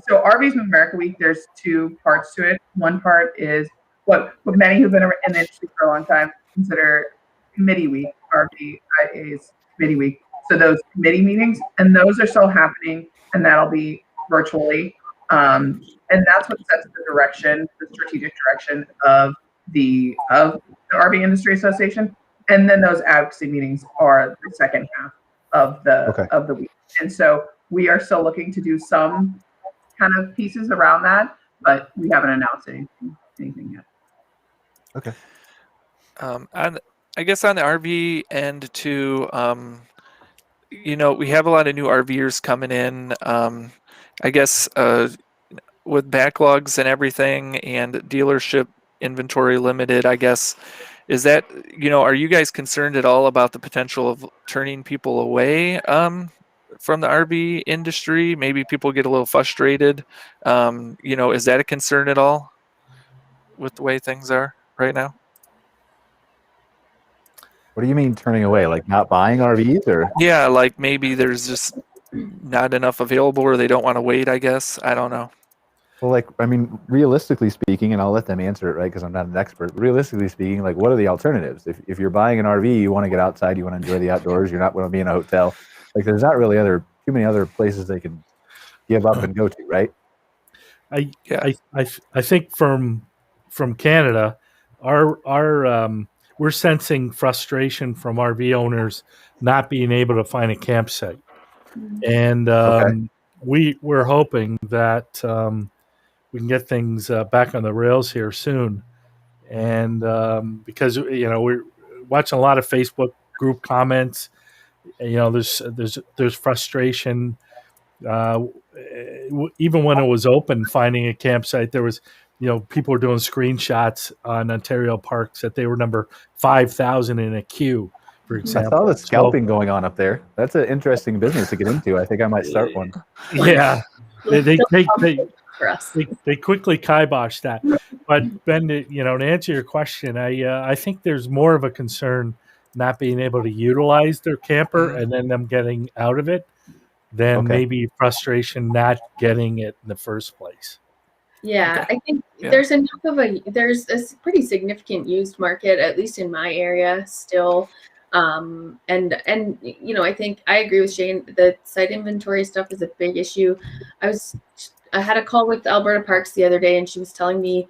so RVs of America Week, there's two parts to it. One part is what many who've been in the industry for a long time consider committee week, RVIA's committee week. So those committee meetings, and those are still happening, and that'll be virtually. And that's what sets the direction, the strategic direction of the RV Industry Association. And then those advocacy meetings are the second half of the week. And so we are still looking to do some kind of pieces around that, but we haven't announced anything yet. Okay. I guess on the RV end too, we have a lot of new RVers coming in. I guess with backlogs and everything and dealership inventory limited, I guess, is that, are you guys concerned at all about the potential of turning people away from the RV industry? Maybe people get a little frustrated. Is that a concern at all with the way things are right now? What do you mean turning away? Like not buying RVs, or? Yeah, like maybe there's just not enough available, or they don't want to wait, I guess. I don't know. Well, realistically speaking, and I'll let them answer it, right? Because I'm not an expert. Realistically speaking, what are the alternatives? If you're buying an RV, you want to get outside, you want to enjoy the outdoors. You're not going to be in a hotel. There's not really too many other places they can give up and go to, right? I think from Canada, we're sensing frustration from RV owners not being able to find a campsite, and we're hoping that we can get things back on the rails here soon. And because we're watching a lot of Facebook group comments, there's frustration. Even when it was open, finding a campsite, there was, people were doing screenshots on Ontario parks that they were number 5,000 in a queue, for example. I saw the scalping going on up there. That's an interesting business to get into. I think I might start one. Yeah, they quickly kibosh that. But Ben, to answer your question, I think there's more of a concern not being able to utilize their camper and then them getting out of it than maybe frustration not getting it in the first place. Yeah, I think there's a pretty significant used market, at least in my area still. And I think I agree with Shane. The site inventory stuff is a big issue. I had a call with Alberta Parks the other day, and she was telling me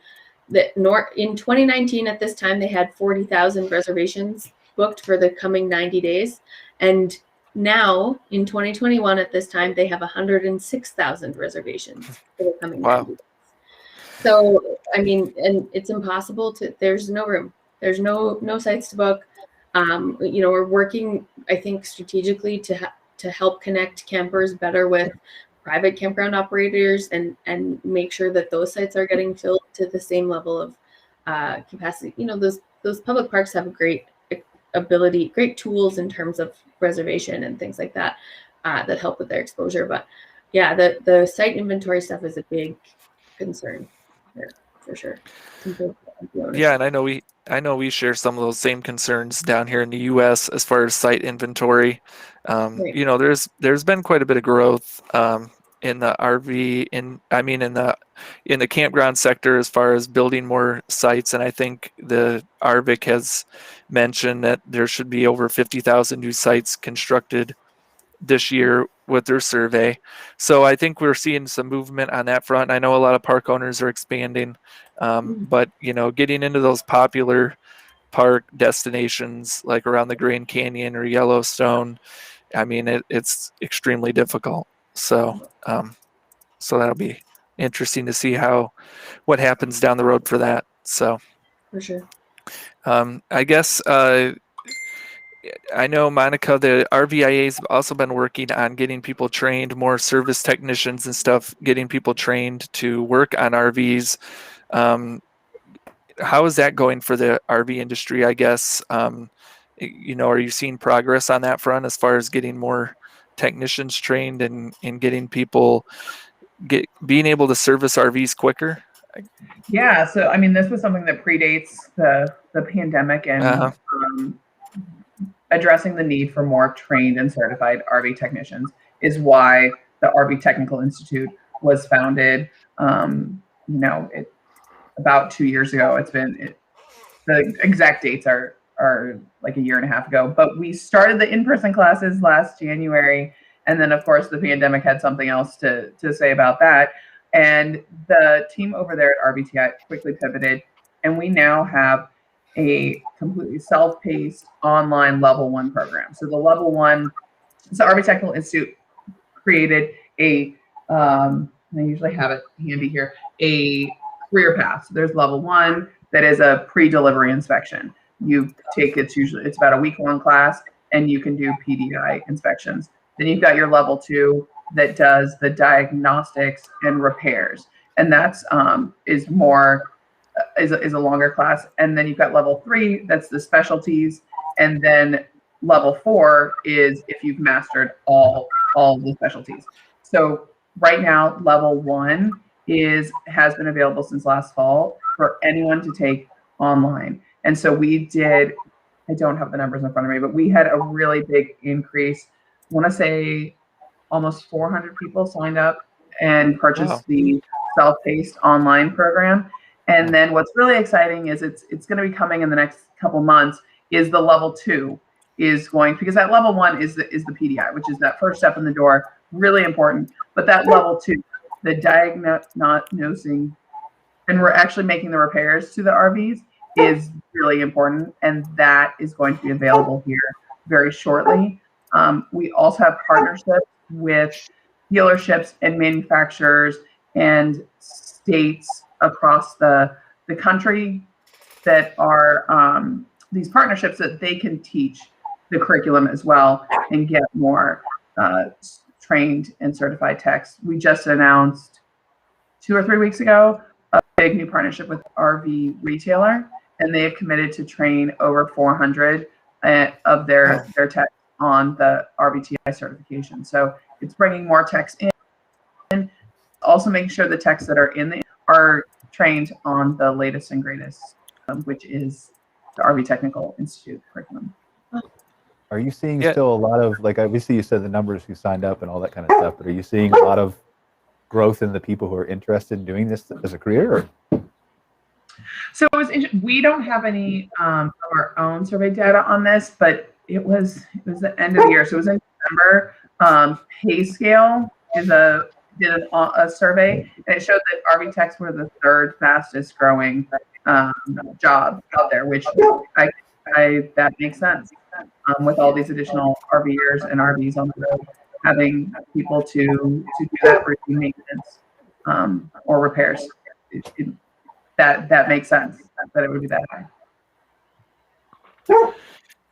that in 2019 at this time they had 40,000 reservations booked for the coming 90 days, and now in 2021 at this time they have 106,000 reservations for the coming 90 days. So I mean, and it's impossible to. There's no room. There's no sites to book. We're working, I think, strategically to help connect campers better with private campground operators and make sure that those sites are getting filled to the same level of capacity. Those public parks have a great ability, great tools in terms of reservation and things like that that help with their exposure. But yeah, the site inventory stuff is a big concern here, for sure. Yeah, and I know we share some of those same concerns down here in the U.S. as far as site inventory. Right. There's been quite a bit of growth in the RV in the campground sector as far as building more sites. And I think the RVIC has mentioned that there should be over 50,000 new sites constructed this year with their survey. So I think we're seeing some movement on that front. I know a lot of park owners are expanding, but getting into those popular park destinations like around the Grand Canyon or Yellowstone, I mean, it's extremely difficult. So that'll be interesting to see what happens down the road for that. So For sure. I guess I know, Monica, the RVIA has also been working on getting people trained, more service technicians and stuff, getting people trained to work on RVs. How is that going for the RV industry, I guess? Are you seeing progress on that front as far as getting more technicians trained and getting people being able to service RVs quicker? Yeah, so I mean, this was something that predates the pandemic, and addressing the need for more trained and certified RV technicians is why the RV Technical Institute was founded. About 2 years ago. The exact dates are like a year and a half ago, but we started the in-person classes last January, and then of course the pandemic had something else to say about that. And the team over there at RVTI quickly pivoted, and we now have a completely self-paced online level 1 program. So the level 1, so RV Technical Institute created I usually have it handy here, a career path. So there's level 1 that is a pre-delivery inspection. You take it's about a week-long class, and you can do PDI inspections. Then you've got your level 2 that does the diagnostics and repairs, and that's is a longer class. And then you've got level 3, that's the specialties, and then level 4 is if you've mastered all the specialties. So right now, level 1 has been available since last fall for anyone to take online. And so I don't have the numbers in front of me, but we had a really big increase. I want to say almost 400 people signed up and purchased the self-paced online program. And then what's really exciting is it's going to be coming in the next couple months, is the level 2 because that level 1 is the PDI, which is that first step in the door, really important. But that level 2, the diagnosing, and we're actually making the repairs to the RVs, is really important, and that is going to be available here very shortly. We also have partnerships with dealerships and manufacturers and states across the country that are these partnerships that they can teach the curriculum as well and get more trained and certified techs. We just announced 2 or 3 weeks ago a big new partnership with RV retailer, and they have committed to train over 400 of their techs on the RVTI certification. So it's bringing more techs in, also making sure the techs that are trained on the latest and greatest, which is the RV Technical Institute curriculum. Are you seeing still a lot of, like, obviously you said the numbers who signed up and all that kind of stuff, but are you seeing a lot of growth in the people who are interested in doing this as a career? So we don't have any of our own survey data on this, but it was the end of the year. So it was in December. PayScale did a survey, and it showed that RV techs were the 3rd fastest growing job out there, which that makes sense. With all these additional RVers and RVs on the road, having people to do that routine maintenance or repairs, that makes sense that it would be that high.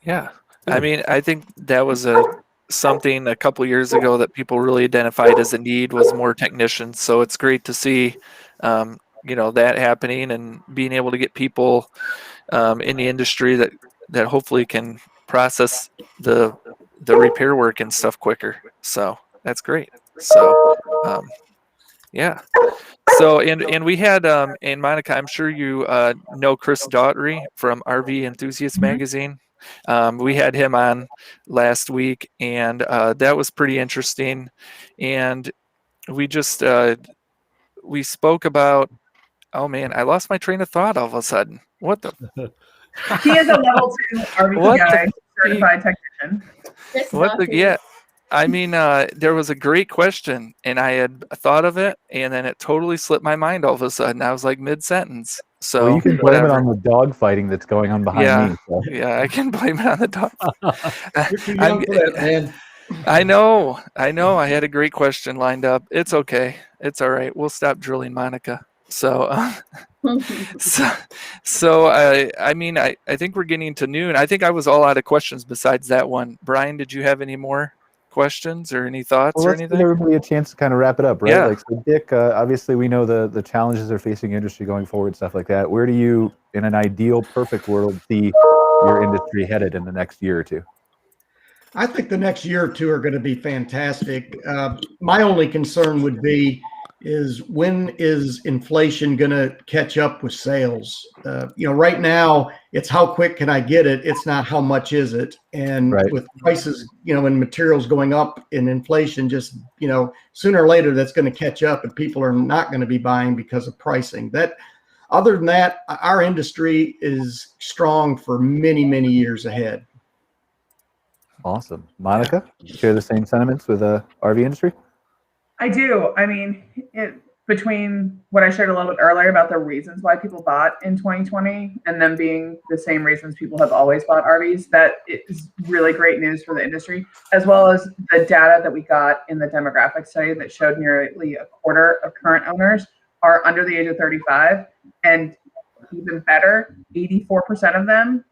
Yeah, I mean, I think that was something a couple years ago that people really identified as a need, was more technicians. So it's great to see that happening and being able to get people in the industry that hopefully can process the repair work and stuff quicker. So that's great. So yeah. So and we had and Monica, I'm sure you know Chris Daughtry from RV Enthusiast magazine. We had him on last week, and that was pretty interesting. And we just we spoke about. Oh man, I lost my train of thought all of a sudden. What the? He is a level 2 RV What guy, the certified technician. What the? Yeah. I mean, there was a great question, and I had thought of it, and then it totally slipped my mind all of a sudden. I was like mid-sentence. So well, you can blame it on the dog fighting that's going on behind me. So. Yeah, I can blame it on the dog. You're too young for that, man. I know. I had a great question lined up. It's okay. It's all right. We'll stop drilling Monica. So, I mean, I think we're getting to noon. I think I was all out of questions besides that one. Brian, did you have any more questions or any thoughts or anything? Give everybody a chance to kind of wrap it up, right? Yeah. Like, so Dick, obviously we know the challenges they're facing industry going forward, stuff like that. Where do you, in an ideal, perfect world, see your industry headed in the next year or two? I think the next year or two are going to be fantastic. My only concern would be is when is inflation going to catch up with sales? Right now it's how quick can I get it? It's not how much is it? And with prices, and materials going up and inflation, just, sooner or later that's going to catch up and people are not going to be buying because of pricing. Other than that, our industry is strong for many, many years ahead. Awesome. Monica, share the same sentiments with the RV industry? I do. I mean, between what I shared a little bit earlier about the reasons why people bought in 2020 and them being the same reasons people have always bought RVs, that is really great news for the industry, as well as the data that we got in the demographic study that showed nearly a quarter of current owners are under the age of 35. And even better, 84% of them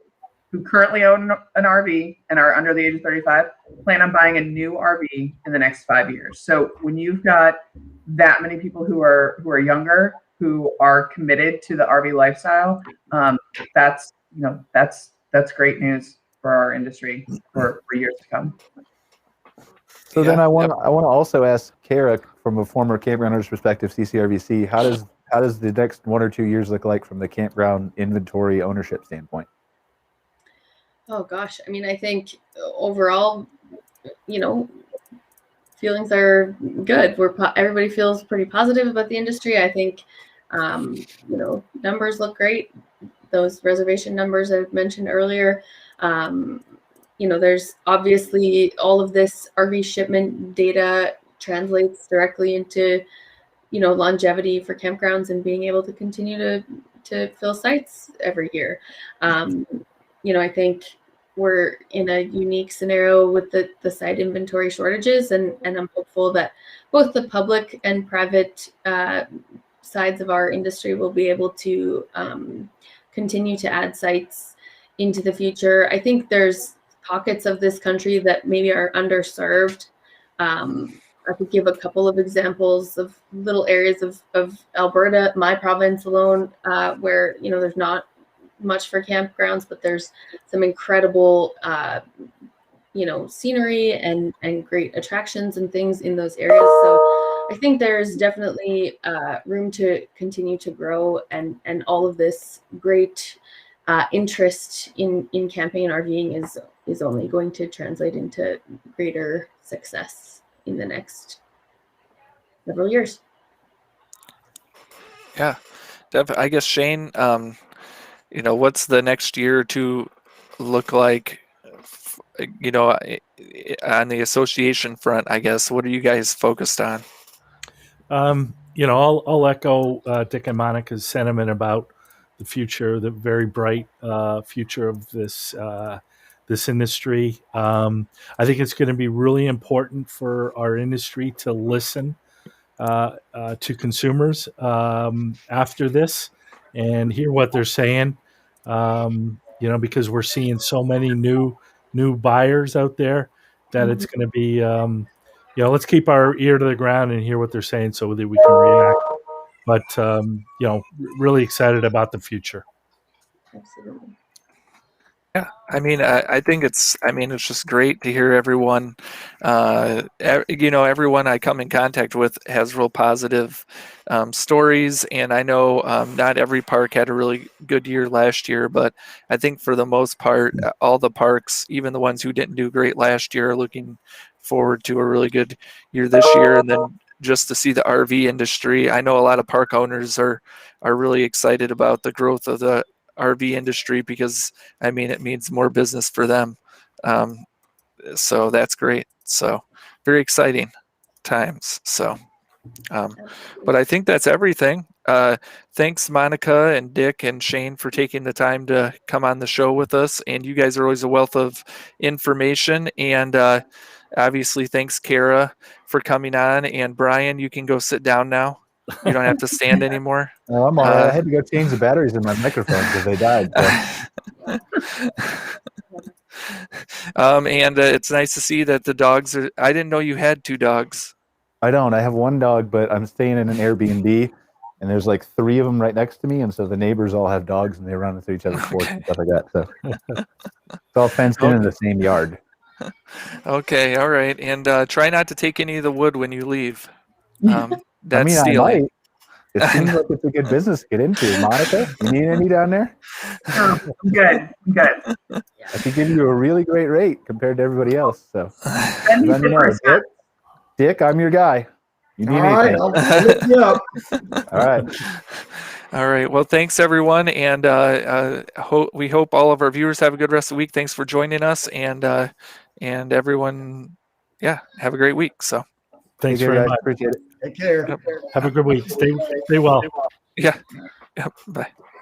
who currently own an RV and are under the age of 35 plan on buying a new RV in the next 5 years. So when you've got that many people who are younger, who are committed to the RV lifestyle, that's great news for our industry for years to come. So then I want to also ask Cara, from a former campground owner's perspective, CCRVC, how does the next 1 or 2 years look like from the campground inventory ownership standpoint? Oh gosh, I mean, I think overall, feelings are good. Everybody feels pretty positive about the industry. I think, numbers look great. Those reservation numbers I mentioned earlier. There's obviously all of this RV shipment data translates directly into, longevity for campgrounds and being able to continue to fill sites every year. I think we're in a unique scenario with the site inventory shortages, and I'm hopeful that both the public and private sides of our industry will be able to continue to add sites into the future. I think there's pockets of this country that maybe are underserved. I could give a couple of examples of little areas of Alberta, my province alone, where there's not much for campgrounds, but there's some incredible scenery and great attractions and things in those areas. So I think there's definitely room to continue to grow, and all of this great interest in camping and RVing is only going to translate into greater success in the next several years. Yeah, I guess Shane, what's the next year or two look like, on the association front, I guess? What are you guys focused on? I'll echo Dick and Monica's sentiment about the future, the very bright future of this industry. I think it's going to be really important for our industry to listen to consumers after this and hear what they're saying. Because we're seeing so many new buyers out there that it's going to be, let's keep our ear to the ground and hear what they're saying so that we can react. But, really excited about the future. Absolutely. Yeah, I mean, I think it's just great to hear everyone, everyone I come in contact with has real positive stories. And I know not every park had a really good year last year, but I think for the most part, all the parks, even the ones who didn't do great last year, are looking forward to a really good year this year. And then just to see the RV industry. I know a lot of park owners are really excited about the growth of the RV industry because, I mean, it means more business for them. So that's great. So very exciting times. So, but I think that's everything. Thanks, Monica and Dick and Shane, for taking the time to come on the show with us. And you guys are always a wealth of information. And obviously, thanks, Cara, for coming on. And Brian, you can go sit down now. You don't have to stand anymore. Oh, I'm all right. I had to go change the batteries in my microphones because they died. So. And it's nice to see that the dogs are. I didn't know you had 2 dogs. I don't. I have 1 dog, but I'm staying in an Airbnb, and there's like 3 of them right next to me, and so the neighbors all have dogs, and they run into each other's porch and stuff like that. So it's all fenced in the same yard. Okay, all right, and try not to take any of the wood when you leave. That's stealing. I might. It seems like it's a good business to get into. Monica, you need any down there? Oh, I'm good. I could give you a really great rate compared to everybody else. So Let me let me know. Dick, I'm your guy. You need anything? All right, I'll look you up. All right. All right. Well, thanks everyone, and we hope all of our viewers have a good rest of the week. Thanks for joining us, and everyone, have a great week. So, thanks very much. Appreciate it. Take care. Yep. Have a good week. Stay well. Yeah. Bye.